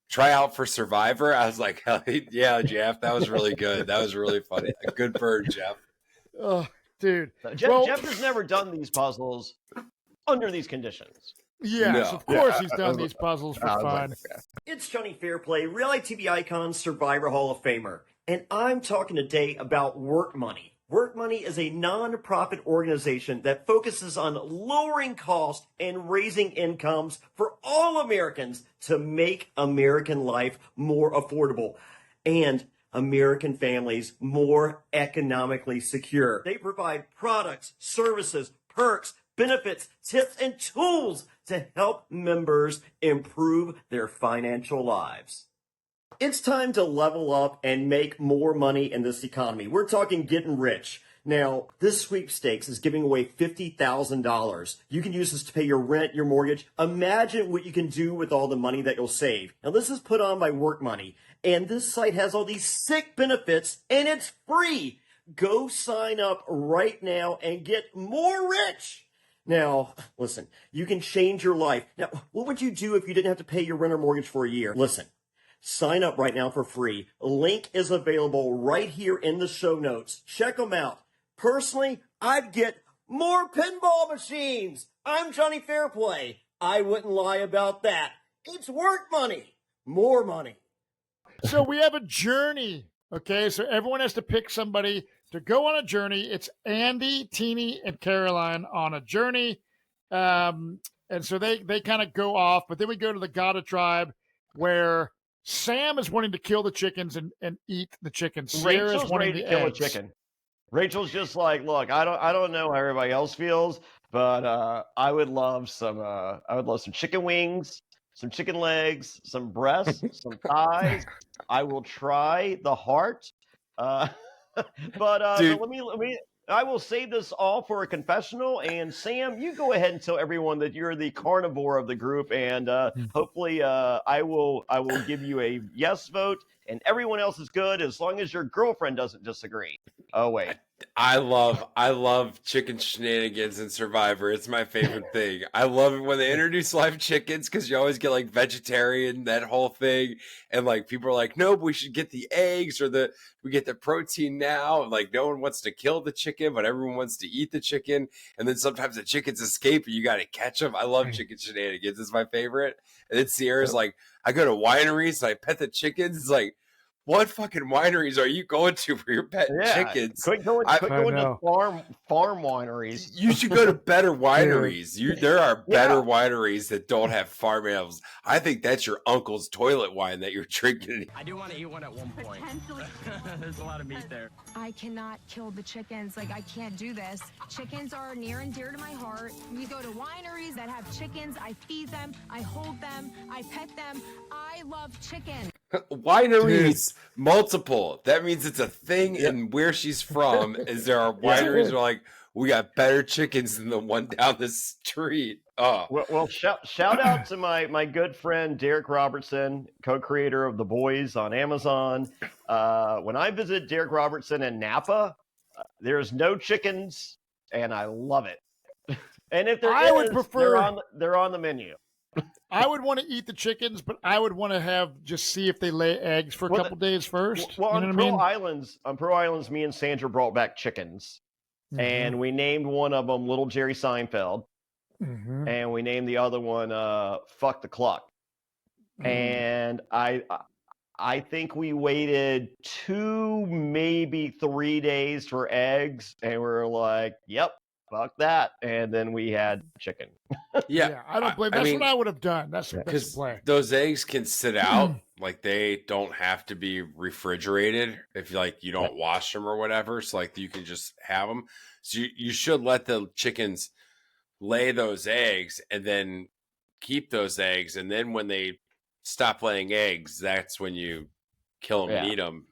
"Try out for Survivor." I was like, hell yeah, Jeff, that was really good. That was really funny. Good burn, Jeff. Oh, dude. Jeff has never done these puzzles under these conditions. Yes, No. of course he's done these puzzles for fun. It's Jonny Fairplay, reality TV icon, Survivor Hall of Famer, and I'm talking today about WorkMoney. WorkMoney is a non-profit organization that focuses on lowering costs and raising incomes for all Americans to make American life more affordable and American families more economically secure. They provide products, services, perks, benefits, tips, and tools to help members improve their financial lives. It's time to level up and make more money in this economy. We're talking getting rich. Now, this sweepstakes is giving away $50,000. You can use this to pay your rent, your mortgage. Imagine what you can do with all the money that you'll save. Now, this is put on by WorkMoney, and this site has all these sick benefits, and it's free. Go sign up right now and get more rich. Now, listen, you can change your life. Now, what would you do if you didn't have to pay your rent or mortgage for a year? Listen, sign up right now for free. A link is available right here in the show notes. Check them out. Personally, I'd get more pinball machines. I'm Jonny Fairplay. I wouldn't lie about that. It's WorkMoney. More money. So we have a journey. Okay, so everyone has to pick somebody to go on a journey. It's Andy, Teeny, and Caroline on a journey. And so they kind of go off, but then we go to the Gata tribe where Sam is wanting to kill the chickens and eat the chickens. Sierra's Rachel's wanting ready the to kill eggs. a chicken. Rachel's just like, look, I don't know how everybody else feels, but I would love some chicken wings, some chicken legs, some breasts, some thighs. I will try the heart. But let me. I will save this all for a confessional. And Sam, you go ahead and tell everyone that you're the carnivore of the group, and hopefully, I will give you a yes vote, and everyone else is good as long as your girlfriend doesn't disagree. Oh wait. I love chicken shenanigans in Survivor. It's my favorite thing. I love it when they introduce live chickens because you always get like vegetarian, that whole thing. And like people are like, no, but we should get the eggs or we get the protein now. And like no one wants to kill the chicken, but everyone wants to eat the chicken. And then sometimes the chickens escape and you got to catch them. I love chicken shenanigans. It's my favorite. And then Sierra's like, I go to wineries and I pet the chickens. It's like, what fucking wineries are you going to for your pet chickens? Quit going to farm wineries. You should go to better wineries. There are better wineries that don't have farm animals. I think that's your uncle's toilet wine that you're drinking. I do want to eat one at one point. There's a lot of meat there. I cannot kill the chickens. Like, I can't do this. Chickens are near and dear to my heart. We go to wineries that have chickens. I feed them. I hold them. I pet them. I love chicken. Wineries, multiple. That means it's a thing. And where she's from is there are wineries that are like, we got better chickens than the one down the street. Oh, well, shout out to my good friend Derek Robertson, co-creator of The Boys on Amazon. When I visit Derek Robertson in Napa, there's no chickens, and I love it. And if would prefer they're on the menu. I would want to eat the chickens, but I would want to see if they lay eggs for a couple days first. Well, you know on Pearl Islands, me and Sandra brought back chickens, and we named one of them Little Jerry Seinfeld, and we named the other one Fuck the Cluck. And I think we waited 2, maybe 3 days for eggs, and we were like, "Yep, fuck that," and then we had chicken. Yeah, I don't blame. That's what I would have done. That's the best play. Those eggs can sit out, like they don't have to be refrigerated if you don't wash them or whatever. So like you can just have them. So you should let the chickens lay those eggs and then keep those eggs, and then when they stop laying eggs, that's when you kill them and eat them,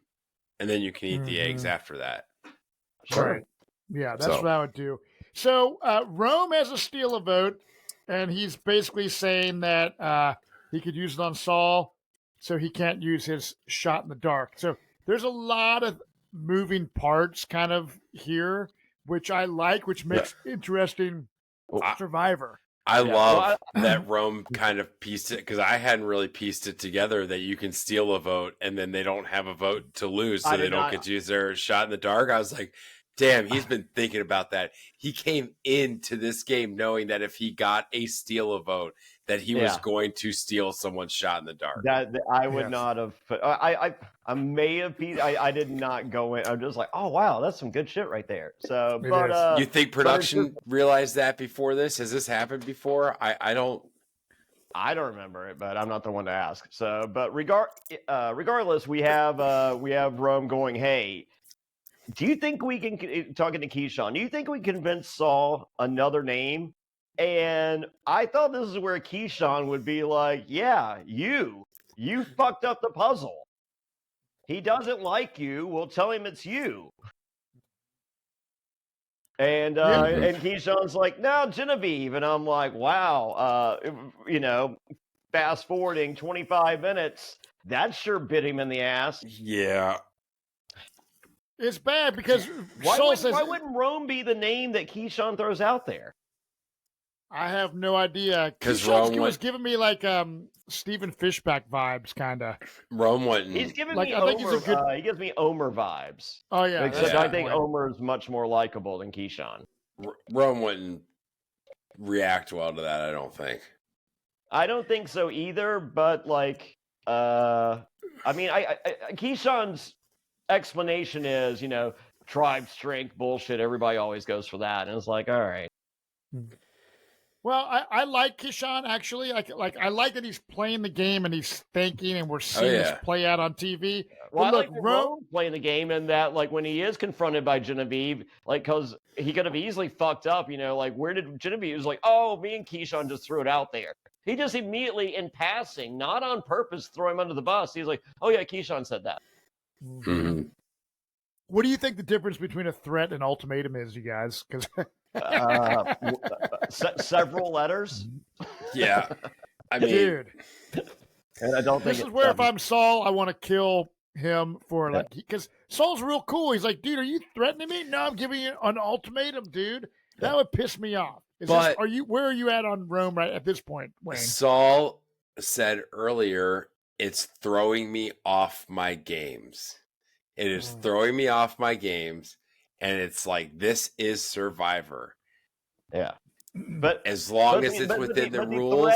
and then you can eat the eggs after that. Sure. Right. Yeah, that's what I would do. So Rome has a steal a vote, and he's basically saying that he could use it on Saul, so he can't use his shot in the dark. So there's a lot of moving parts kind of here, which I like, which makes interesting Survivor. I love that Rome kind of pieced it, because I hadn't really pieced it together that you can steal a vote and then they don't have a vote to lose, so they don't get to use their shot in the dark. I was like, damn, he's been thinking about that. He came into this game knowing that if he got a steal a vote, that he was going to steal someone's shot in the dark. That I would not have. I may have. I did not go in. I'm just like, oh wow, that's some good shit right there. So, but you think production realized that before this? Has this happened before? I don't remember it, but I'm not the one to ask. So, but regardless, we have Rome going, hey, do you think we can, talking to Keyshawn, do you think we convince Saul another name? And I thought this is where Keyshawn would be like, yeah, you fucked up the puzzle. He doesn't like you. We'll tell him it's you. And Keyshawn's like, no, Genevieve. And I'm like, wow, fast forwarding 25 minutes, that sure bit him in the ass. Yeah. It's bad because why wouldn't Rome be the name that Keyshawn throws out there? I have no idea. Because Rome was giving me like Stephen Fishback vibes, kind of. Rome wouldn't. He's giving me Omer. He gives me Omer vibes. Oh yeah. Except I think Omer is much more likable than Keyshawn. Rome wouldn't react well to that, I don't think. I don't think so either. But like, Keyshawn's explanation is, tribe strength bullshit. Everybody always goes for that, and it's like, all right. Well, I like Keyshawn, actually. I like that he's playing the game and he's thinking, and we're seeing this play out on TV. Well, I like Rome playing the game, and that, like, when he is confronted by Genevieve, like, because he could have easily fucked up, like, where did Genevieve? He was like, oh, me and Keyshawn just threw it out there. He just immediately, in passing, not on purpose, throw him under the bus. He's like, oh, yeah, Keyshawn said that. Mm-hmm. What do you think the difference between a threat and ultimatum is, you guys? Because several letters. Yeah, I mean, dude. And I don't think this is where if I'm Saul, I want to kill him for like, because Saul's real cool. He's like, dude, are you threatening me? No, I'm giving you an ultimatum, dude. That would piss me off. Where are you at on Rome right at this point, Wayne? Saul said earlier, it's throwing me off my games. It is throwing me off my games. And it's like, this is Survivor. Yeah. But as long as it's within the rules.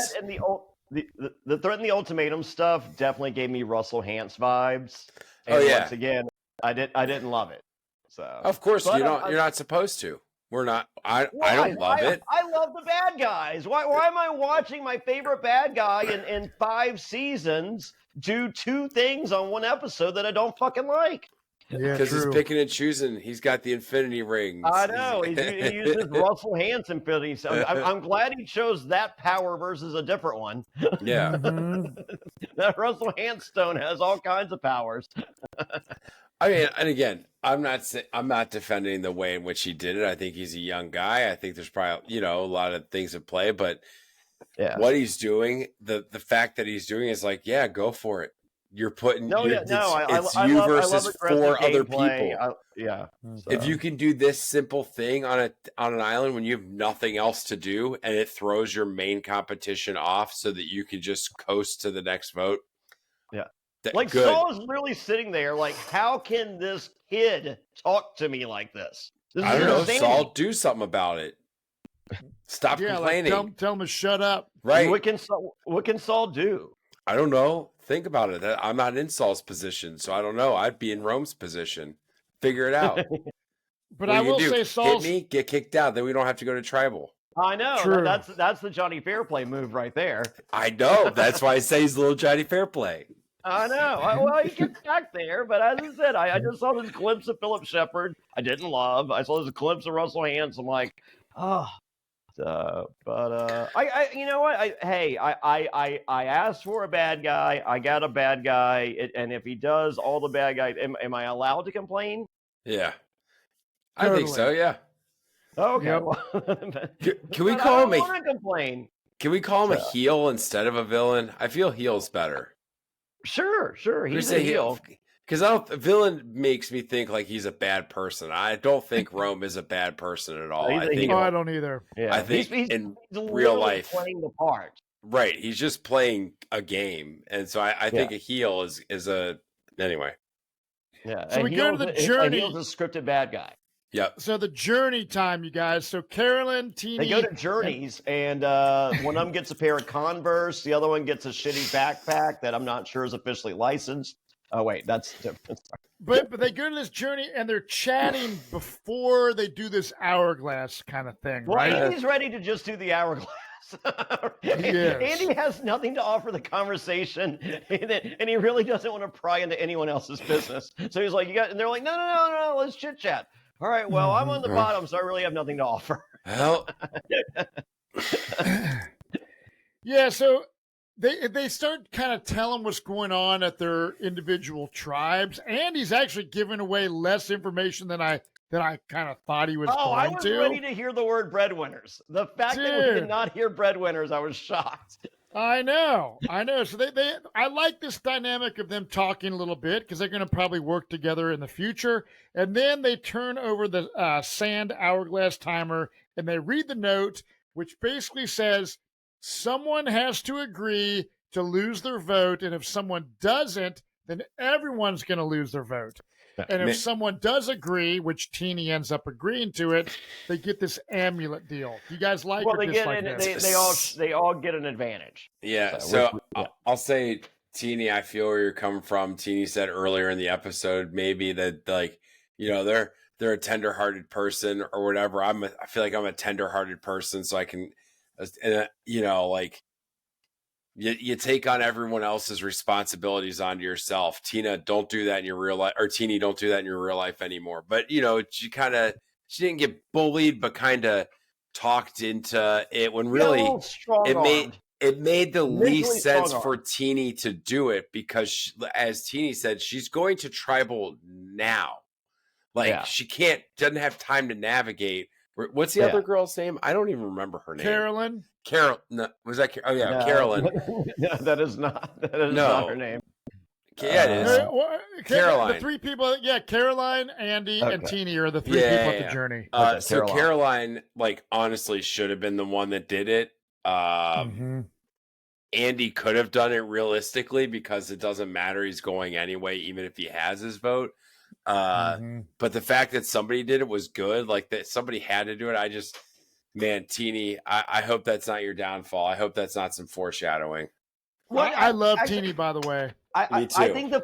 The threat and the ultimatum stuff definitely gave me Russell Hantz vibes. And once again, I didn't love it. So of course you're not supposed to. We're not. I don't love it. I love the bad guys. Why am I watching my favorite bad guy in 5 seasons do 2 things on 1 episode that I don't fucking like? Yeah, because he's picking and choosing. He's got the infinity rings. I know. He uses Russell Hantz infinity. So I'm glad he chose that power versus a different one. Yeah. That Russell Hantz stone has all kinds of powers. I mean, and again, I'm not defending the way in which he did it. I think he's a young guy. I think there's probably, a lot of things at play, but what he's doing, the fact that he's doing is like, yeah, go for it. You're putting it's you versus 4 other people. If you can do this simple thing on an island when you have nothing else to do, and it throws your main competition off so that you can just coast to the next vote. Yeah. Like good. Saul is really sitting there like, how can this kid talk to me like this? I don't know, Saul, do something about it. Stop complaining. Like, tell him to shut up. Right. What can Saul do? I don't know. Think about it. I'm not in Saul's position, so I don't know. I'd be in Rome's position. Figure it out. But I will say Saul's... Hit me, get kicked out. Then we don't have to go to tribal. I know. True. That's the Jonny Fairplay move right there. I know. That's why I say he's a little Jonny Fairplay. I know. Well, he gets back there, but as I said, I just saw this glimpse of Philip Shepard. I didn't love. I saw this glimpse of Russell Hantz. I'm like, oh, I you know what? I asked for a bad guy. I got a bad guy, and if he does all the bad guys, am I allowed to complain? Yeah, I think so. Yeah. Oh, okay. Yep. Well, Can we but call I him don't want to complain. Can we call him a heel instead of a villain? I feel heel's better. Sure. He's a heel. Because a villain makes me think like he's a bad person. I don't think Rome is a bad person at all. He's a I think heel. I don't either. Yeah, I think he's in literally real life, playing the part. right? He's just playing a game, and so I think a heel is a anyway. Yeah. So we go to the journey. A heel's a scripted bad guy. Yep. So the journey time, you guys. So Carolyn, Teeny. They go to Journeys, and one of them gets a pair of Converse. The other one gets a shitty backpack that I'm not sure is officially licensed. Oh, wait, that's different. But they go to this journey and they're chatting before they do this hourglass kind of thing, Well, right? Andy's ready to just do the hourglass. Yes. Andy has nothing to offer the conversation, and he really doesn't want to pry into anyone else's business. So he's like, "You got," and they're like, "No, let's chit chat." All right, well, I'm on the bottom, so I really have nothing to offer. Well, Yeah, so they start kind of telling what's going on at their individual tribes, and he's actually giving away less information than I kind of thought he was I going was to. ready to hear the word breadwinners. The fact that we did Dude. not hear breadwinners, I was shocked. I know. So I like this dynamic of them talking a little bit because they're going to probably work together in the future. And then they turn over the sand hourglass timer and they read the note, which basically says someone has to agree to lose their vote, and if someone doesn't, then everyone's going to lose their vote. And if someone does agree, which Teeny ends up agreeing to it, they get this amulet deal. You guys like Well, or they dislike get this? they all get an advantage. yeah. So I'll say, Teeny, I feel where you're coming from. Teeny said earlier in the episode, maybe that like, they're a tender-hearted person or whatever. I feel like I'm a tender-hearted person, so I can, like. You take on everyone else's responsibilities onto yourself. Tina, don't do that in your real life, or Teeny, don't do that in your real life anymore. But she didn't get bullied, but kind of talked into it when really it made the least sense for Teeny to do it because, as Teeny said, she's going to tribal now. Like she doesn't have time to navigate. What's the other girl's name? I don't even remember her name. Carolyn. No, was that? Oh yeah, no. Carolyn. No, that is not not her name. Yeah, it is. Caroline. The three people. Yeah, Caroline, Andy, and Teeny are the three people at the journey. So Caroline, like, honestly, should have been the one that did it. Andy could have done it realistically because it doesn't matter. He's going anyway, even if he has his vote. But the fact that somebody did it was good. Like that somebody had to do it. Man, Teeny, I hope that's not your downfall. I hope that's not some foreshadowing. Well, I love Teeny, by the way. Me too. I think the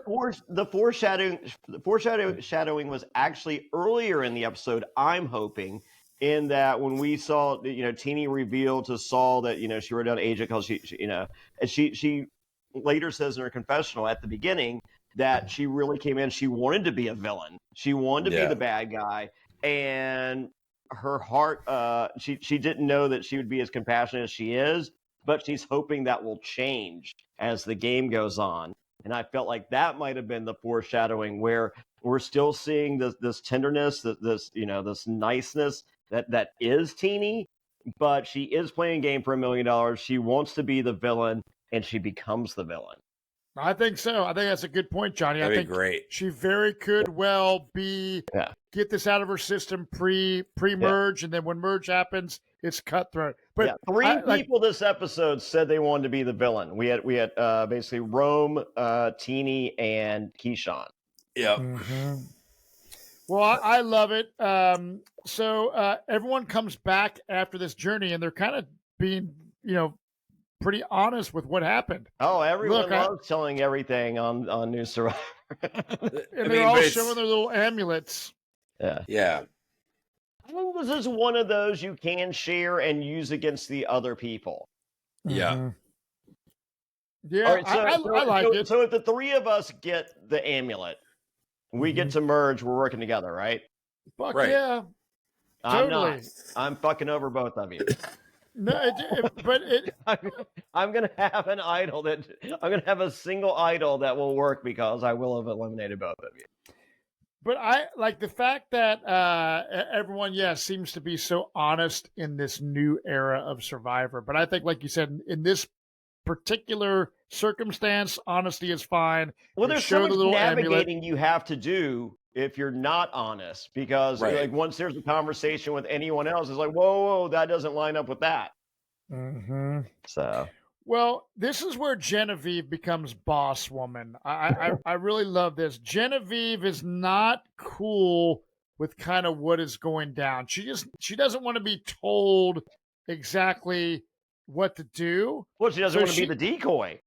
foreshadowing was actually earlier in the episode. I'm hoping in that when we saw Teeny reveal to Saul that she wrote down agent because she later says in her confessional at the beginning that she really came in. She wanted to be a villain. She wanted to be the bad guy, and her heart, she didn't know that she would be as compassionate as she is, but she's hoping that will change as the game goes on. And I felt like that might have been the foreshadowing where we're still seeing this tenderness, this niceness that is Teeny, but she is playing a game for $1 million. She wants to be the villain, and she becomes the villain. I think so. I think that's a good point, Johnny. That'd I think be great. She very could well get this out of her system pre-merge, and then when merge happens, it's cutthroat. But three people this episode said they wanted to be the villain. We had basically Rome, Teeny, and Keyshawn. Yep. Well, I love it. So everyone comes back after this journey, and they're kind of being, pretty honest with what happened. Oh, everyone loves telling everything on New Survivor. And they're all showing their little amulets. Yeah. I think this is one of those you can share and use against the other people. Yeah. Yeah, right, I like it. So if the three of us get the amulet, we get to merge, we're working together, right? Fuck right. yeah. I'm Totally. not. I'm fucking over both of you. No, but I'm gonna have an idol that I'm gonna have a single idol that will work because I will have eliminated both of you. But I like the fact that everyone, seems to be so honest in this new era of Survivor. But I think, like you said, in this particular circumstance, honesty is fine. Well, You there's show so much the little amulet. navigating you have to do if you're not honest, because Right. like once there's a conversation with anyone else, it's like, whoa, that doesn't line up with that. Mm-hmm. So Well, this is where Genevieve becomes boss woman. I really love this. Genevieve is not cool with kind of what is going down. She doesn't want to be told exactly what to do. well, she doesn't So want to be the decoy.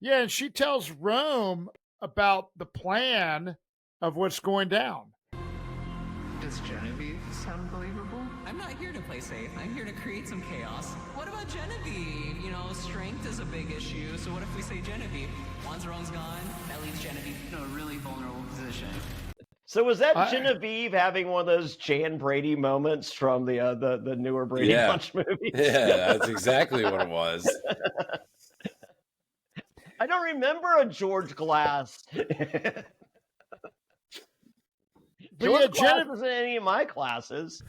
Yeah, and she tells Rome about the plan of what's going down. Does Genevieve sound believable? I'm not here to play safe. I'm here to create some chaos. What about Genevieve? You know, strength is a big issue. So what if we say Genevieve? Once Rome's gone, that leaves Genevieve in a really vulnerable position. So was that Genevieve having one of those Chan Brady moments from the newer Brady Bunch movies? Yeah, that's exactly what it was. I don't remember a George Glass. George Glass wasn't in any of my classes.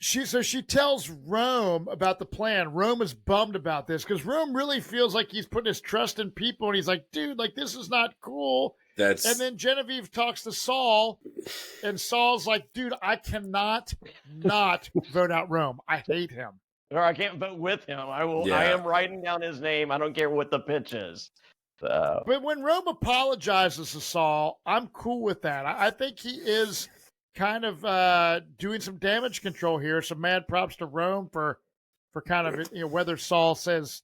She tells Rome about the plan. Rome is bummed about this because Rome really feels like he's putting his trust in people, and he's like, dude, like this is not cool. And then Genevieve talks to Saul, and Saul's like, dude, I cannot not vote out Rome. I hate him. Or I can't vote with him. I am writing down his name. I don't care what the pitch is. So. But when Rome apologizes to Saul, I'm cool with that. I think he is kind of doing some damage control here. Some mad props to Rome for kind of whether Saul says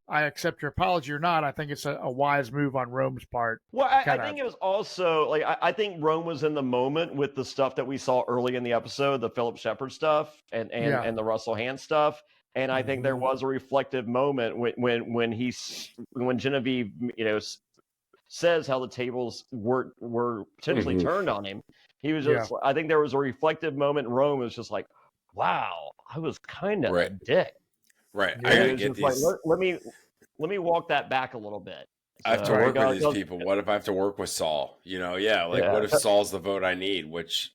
I accept your apology or not. I think it's a wise move on Rome's part. Well, I think it was also like I think Rome was in the moment with the stuff that we saw early in the episode, the Philip Shepard stuff and the Russell Hand stuff. And I think there was a reflective moment when Genevieve, says how the tables were potentially turned on him. He was just, I think there was a reflective moment. Rome was just like, wow, I was kind of a dick. Right. I gotta get these. Like, let me walk that back a little bit. I have to work with these people. What if I have to work with Saul? What if Saul's the vote I need? Which,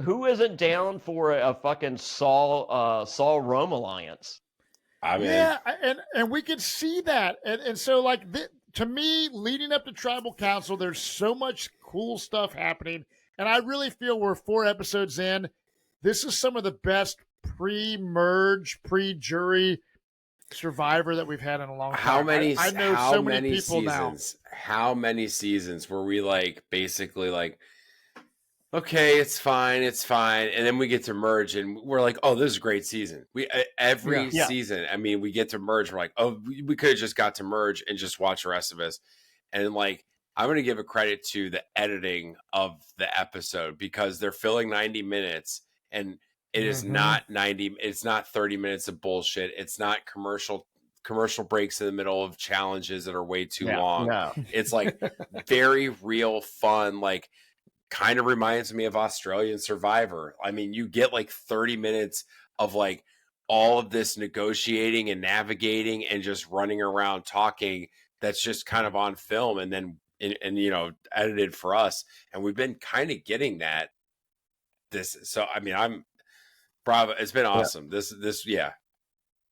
Who isn't down for a fucking Saul Rome alliance? I mean, and we could see that, and so like to me, leading up to Tribal Council, there's so much cool stuff happening, and I really feel we're 4 episodes in. This is some of the best pre-merge, pre-jury Survivor that we've had in a long time. How many seasons? How many seasons were we like basically like, okay, it's fine, and then we get to merge, and we're like, oh, this is a great season. Every season, I mean, we get to merge, we're like, oh, we could have just got to merge and just watch the rest of us, and like, I'm going to give a credit to the editing of the episode because they're filling 90 minutes, and it is not 90. It's not 30 minutes of bullshit. It's not commercial breaks in the middle of challenges that are way too long. No. It's like very real fun, like. Kind of reminds me of Australian Survivor. I mean, you get like 30 minutes of like all of this negotiating and navigating and just running around talking. That's just kind of on film and then edited for us. And we've been kind of getting that. So I mean, I'm bravo. It's been awesome. This.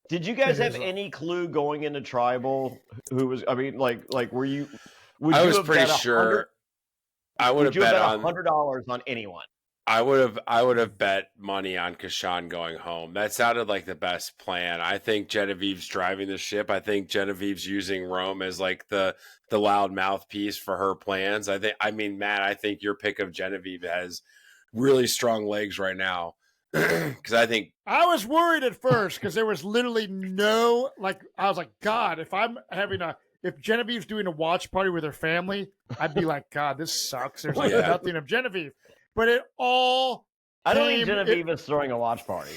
Did you guys have any clue going into Tribal who was? I mean, like were you? I was pretty sure. I would have bet on $100 on anyone. I would have bet money on Kashan going home. That sounded like the best plan. I think Genevieve's driving the ship. I think Genevieve's using Rome as like the loud mouthpiece for her plans. Matt, I think your pick of Genevieve has really strong legs right now. Because I think I was worried at first because there was literally no I was like, God, if Genevieve's doing a watch party with her family, I'd be like, God, this sucks. There's nothing of Genevieve. But it all I don't think Genevieve is throwing a watch party.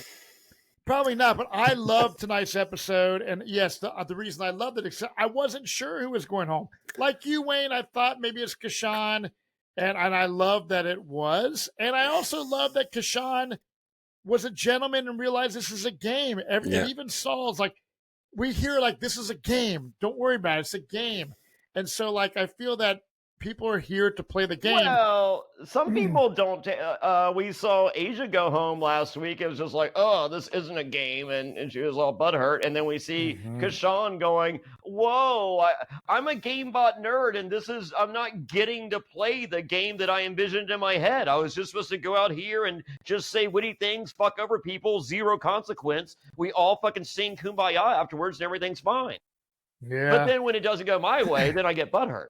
Probably not, but I loved tonight's episode. And yes, the reason I loved it, I wasn't sure who was going home. Like you, Wayne, I thought maybe it's Kashan, and I love that it was. And I also love that Kashan was a gentleman and realized this is a game. And even Saul's like, we hear like, this is a game. Don't worry about it. It's a game. And so like, I feel that people are here to play the game. Well, some people don't. We saw Asia go home last week. It was just like, oh, this isn't a game. And she was all butthurt. And then we see Kashawn going, whoa, I'm a GameBot nerd. And I'm not getting to play the game that I envisioned in my head. I was just supposed to go out here and just say witty things, fuck over people, zero consequence. We all fucking sing Kumbaya afterwards and everything's fine. Yeah. But then when it doesn't go my way, then I get butthurt.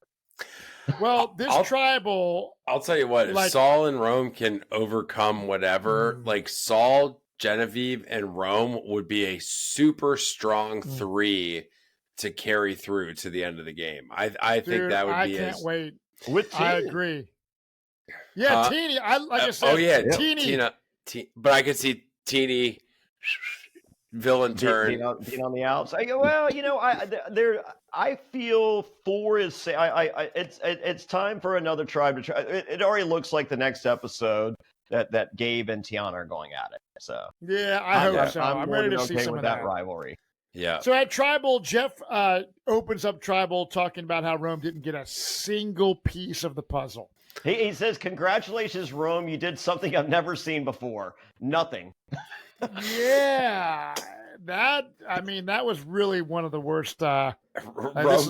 Well, this tribal. I'll tell you what, if Saul and Rome can overcome whatever, like Saul, Genevieve, and Rome would be a super strong 3 to carry through to the end of the game. I think that would be. I can't wait. With I agree. Yeah, Teeny. Like I said, oh yeah, Teeny. Tina, but I could see Teeny villain turn being on the outside. Well, I feel 4 is it's time for another tribe to try. It already looks like the next episode that Gabe and Tiana are going at it. So yeah, I hope so. I'm ready to see some of that rivalry. Yeah. So at Tribal, Jeff opens up Tribal talking about how Rome didn't get a single piece of the puzzle. He says, "Congratulations, Rome! You did something I've never seen before. Nothing." Yeah, that was really one of the worst. Rome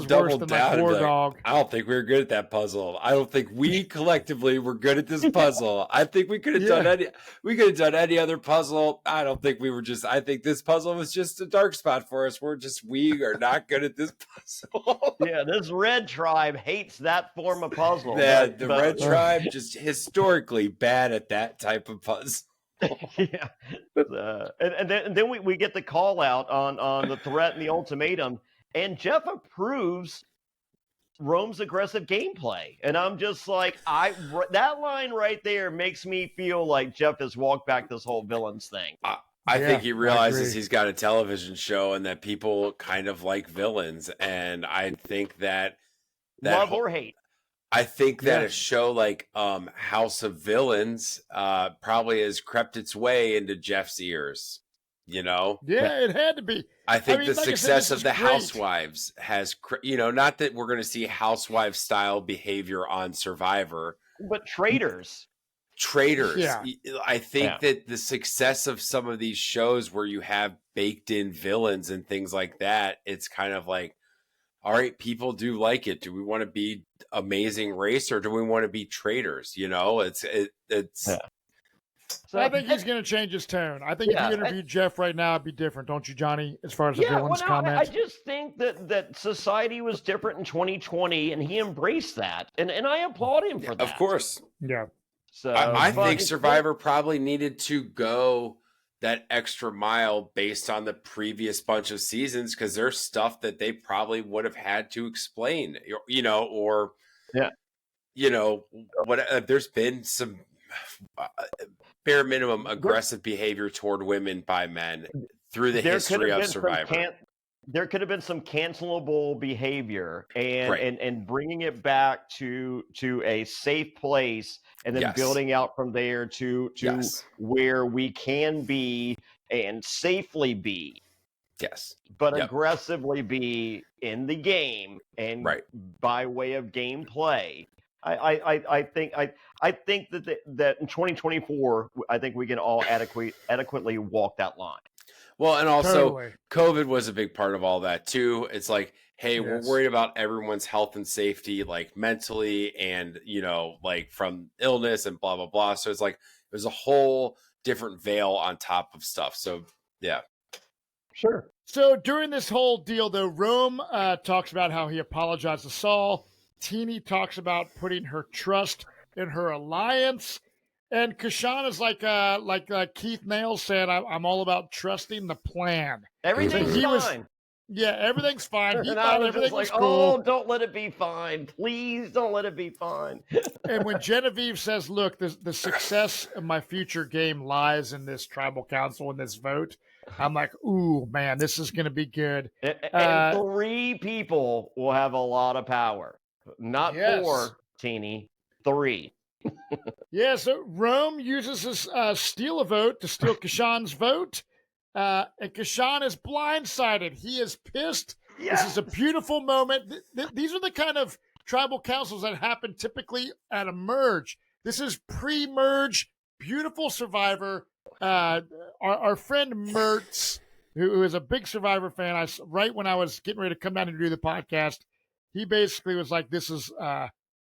doubled down. I don't think we were good at that puzzle. I don't think we collectively were good at this puzzle. I think we could have done any other puzzle. I don't think we were just. I think this puzzle was just a dark spot for us. We are not good at this puzzle. Yeah, this red tribe hates that form of puzzle. Yeah, the red tribe just historically bad at that type of puzzle. Yeah, and then we get the call out on the threat and the ultimatum, and Jeff approves Rome's aggressive gameplay, and I'm just like, that line right there makes me feel like Jeff has walked back this whole villains thing. I think he realizes he's got a television show and that people kind of like villains, and I think that love or hate. I think that a show like House of Villains probably has crept its way into Jeff's ears, Yeah, it had to be. I think the success of the Housewives has, not that we're going to see housewife style behavior on Survivor. But traitors. Yeah. I think that the success of some of these shows where you have baked in villains and things like that, it's kind of like, all right, people do like it. Do we want to be amazing race or do we want to be traitors? It's. So I think he's going to change his tone. I think if you interviewed Jeff right now, it'd be different, don't you, Johnny? As far as the villains comment, I just think that society was different in 2020, and he embraced that, and I applaud him for that. Of course, yeah. So I think Survivor probably needed to go that extra mile based on the previous bunch of seasons because there's stuff that they probably would have had to explain, there's been some bare minimum aggressive behavior toward women by men through the history of Survivor. There could have been some cancelable behavior and bringing it back to a safe place and then building out from there to where we can be and safely be. Yes. But aggressively be in the game and by way of gameplay. I think that in 2024, I think we can all adequately walk that line. Well, and also COVID was a big part of all that too. It's like, hey, we're worried about everyone's health and safety, like mentally and, like from illness and blah, blah, blah. So it's like, there's a whole different veil on top of stuff. So yeah. Sure. So during this whole deal though, Rome talks about how he apologized to Saul. Teeny talks about putting her trust in her alliance. And Kashawn is like Keith Nails said, I'm all about trusting the plan. Everything's fine. Everything's fine. He and thought everything was cool. Oh, don't let it be fine. Please don't let it be fine. And when Genevieve says, look, the success of my future game lies in this tribal council and this vote, I'm like, ooh, man, this is going to be good. And 3 people will have a lot of power. Not 4, Teeny. 3. Yeah, so Rome uses his steal a vote to steal Kashan's vote. And Kashan is blindsided. He is pissed. This is a beautiful moment. These are the kind of tribal councils that happen typically at a merge. This is pre-merge, beautiful Survivor. Our friend Mertz, who is a big Survivor fan, right when I was getting ready to come down and do the podcast, he basically was like, this is,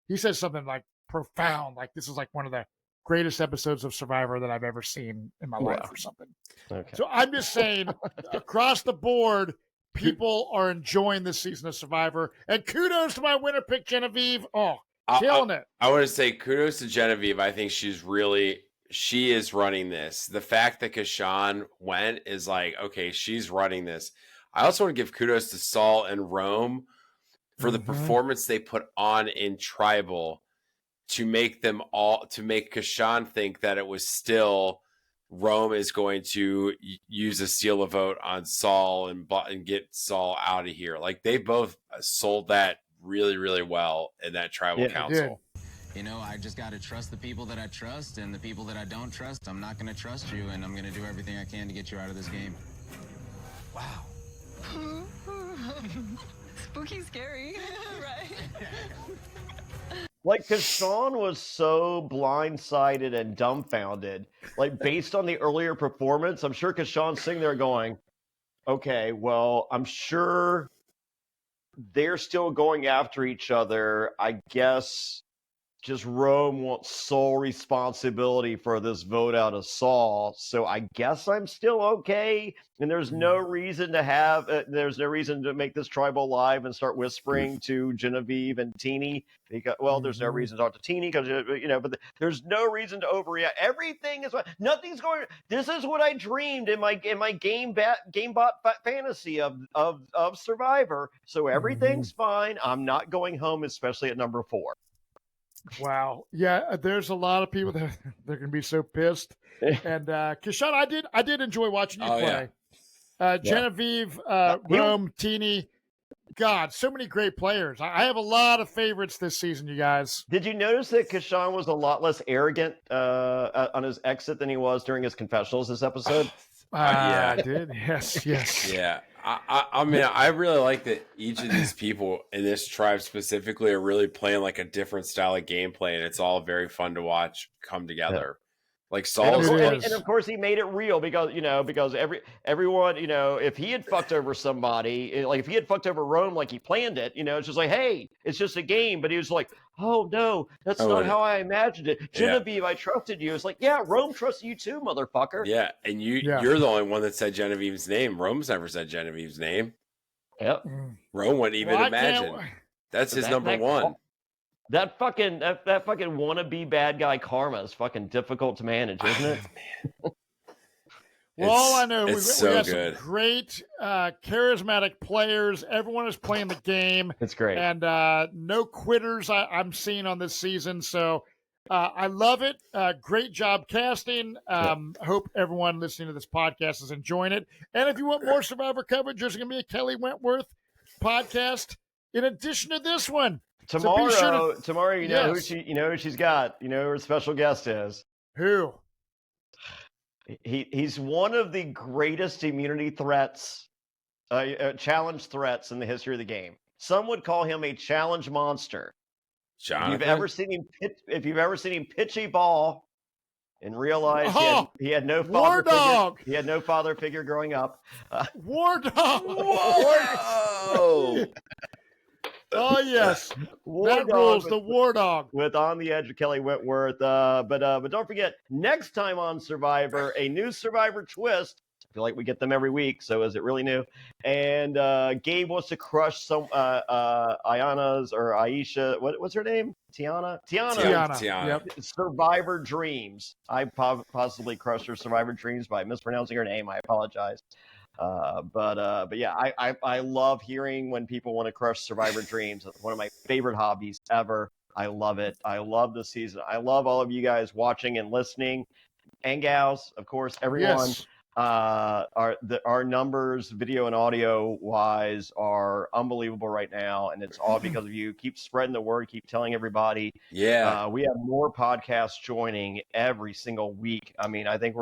he said something like profound, like this is like one of the greatest episodes of Survivor that I've ever seen in my life or something. Okay. So I'm just saying, across the board, people are enjoying this season of Survivor. And kudos to my winner pick, Genevieve. Oh, killing it. I want to say kudos to Genevieve. I think she is running this. The fact that Kashan went is like, okay, she's running this. I also want to give kudos to Saul and Rome for the performance they put on in Tribal to make Kashan think that it was still Rome is going to use a steal a vote on Saul and get Saul out of here. Like they both sold that really, really well in that Tribal Council. You know, I just got to trust the people that I trust, and the people that I don't trust, I'm not going to trust you, and I'm going to do everything I can to get you out of this game. Wow. Spooky scary, right? Like, Kashan was so blindsided and dumbfounded. Like, based on the earlier performance, I'm sure Kashan's sitting there going, okay, well, I'm sure they're still going after each other. I guess just Rome wants sole responsibility for this vote out of Saul. So I guess I'm still okay. And there's no reason to make this tribal live and start whispering to Genevieve and Teeny. Because, well, there's no reason to talk to Teeny because, but there's no reason to overreact. Everything is, nothing's going, this is what I dreamed in my GameBot fantasy of Survivor. So everything's fine. I'm not going home, especially at number 4. Wow. Yeah, there's a lot of people that they're going to be so pissed. And Kashan, I did enjoy watching you play. Yeah. Genevieve, Rome, Teeny. God, so many great players. I have a lot of favorites this season, you guys. Did you notice that Kashan was a lot less arrogant on his exit than he was during his confessionals this episode? Yeah, I did. Yes. Yeah. I mean, I really like that each of these people in this tribe specifically are really playing like a different style of gameplay, and it's all very fun to watch come together. Yeah. Like Saul, and of course he made it real because everyone, if he had fucked over somebody, like if he had fucked over Rome like he planned it, it's just like, hey, it's just a game. But he was like, oh no, that's not how I imagined it. Genevieve, I trusted you. It's like, yeah, Rome trusted you too, motherfucker. Yeah, and you're the only one that said Genevieve's name. Rome's never said Genevieve's name. Yep. Rome wouldn't even imagine. That's his number one. That fucking wannabe bad guy karma is fucking difficult to manage, isn't it? Well, all I know, we got some great, charismatic players. Everyone is playing the game. It's great. And no quitters I'm seeing on this season. So I love it. Great job casting. Hope everyone listening to this podcast is enjoying it. And if you want more Survivor coverage, there's going to be a Kelly Wentworth podcast in addition to this one. Tomorrow, so who she's got. You know who her special guest is. Who? He's one of the greatest immunity threats, challenge threats in the history of the game. Some would call him a challenge monster. Jonathan? If you've ever seen him pitch a ball and realize he had no father figure. He had no father figure growing up. War Dog. Whoa! Oh yes, that rules. The War Dog with On the Edge of Kelly Wentworth. But don't forget, next time on Survivor, a new Survivor twist. I feel like we get them every week, so is it really new? And Gabe wants to crush some Ayana's or Aisha. What's her name? Tiana. Yep. Survivor dreams. I possibly crushed her Survivor dreams by mispronouncing her name. I apologize. But yeah, I love hearing when people want to crush Survivor dreams. It's one of my favorite hobbies ever. I love it. I love the season. I love all of you guys watching and listening, and gals, of course, everyone. Yes. our numbers, video and audio wise, are unbelievable right now, and it's all because of you. Keep spreading the word, keep telling everybody. Yeah. We have more podcasts joining every single week. I mean, I think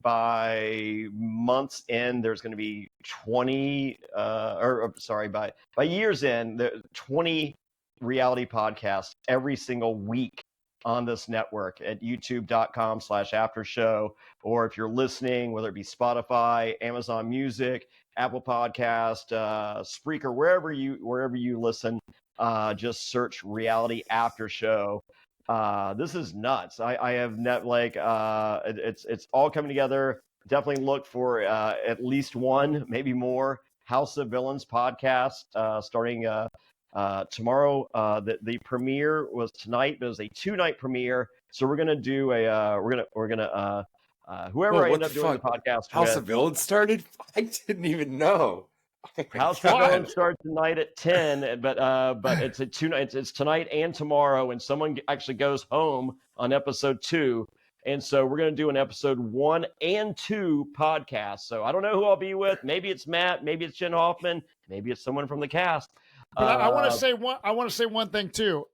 by month's end, there's going to be 20, by year's end, there 20 reality podcasts every single week on this network at youtube.com/aftershow. Or if you're listening, whether it be Spotify, Amazon Music, Apple Podcast, Spreaker, wherever you listen, just search Reality After Show. This is nuts. I have it's all coming together. Definitely look for at least one, maybe more House of Villains podcast starting tomorrow. The premiere was tonight, but it was a 2-night premiere. So we're gonna do whoever I end up doing the podcast House with. of Villains started? I didn't even know. House of Villains starts tonight at 10, but it's a 2 nights. It's tonight and tomorrow, and someone actually goes home on episode 2. And so we're going to do an episode 1 and 2 podcast. So I don't know who I'll be with. Maybe it's Matt. Maybe it's Jen Hoffman. Maybe it's someone from the cast. But I want to say one. I want to say one thing too,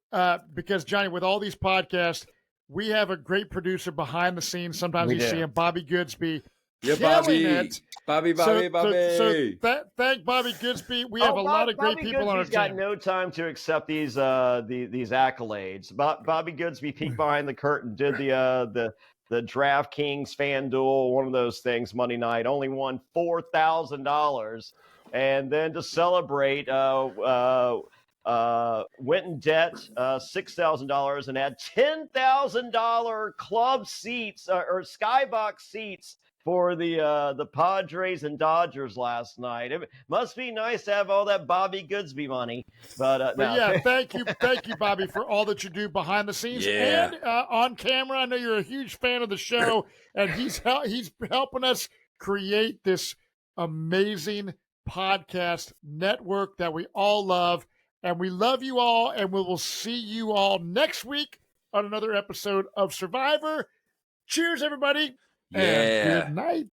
because Johnny, with all these podcasts, we have a great producer behind the scenes. Sometimes you see him, Bobby Goodsby. Yeah, Bobby. So thank Bobby Goodsby. We have a lot of great people on our team. Got no time to accept these accolades. Bobby Goodsby peeked behind the curtain, did the DraftKings FanDuel, one of those things Monday night, only won $4,000, and then to celebrate, went in debt $6,000 and had $10,000 club seats or skybox seats for the Padres and Dodgers last night. It must be nice to have all that Bobby Goodsby money. But no. Yeah, thank you, Bobby, for all that you do behind the scenes and on camera. I know you're a huge fan of the show, and he's helping us create this amazing podcast network that we all love. And we love you all, and we will see you all next week on another episode of Survivor. Cheers, everybody. Yeah. And good night.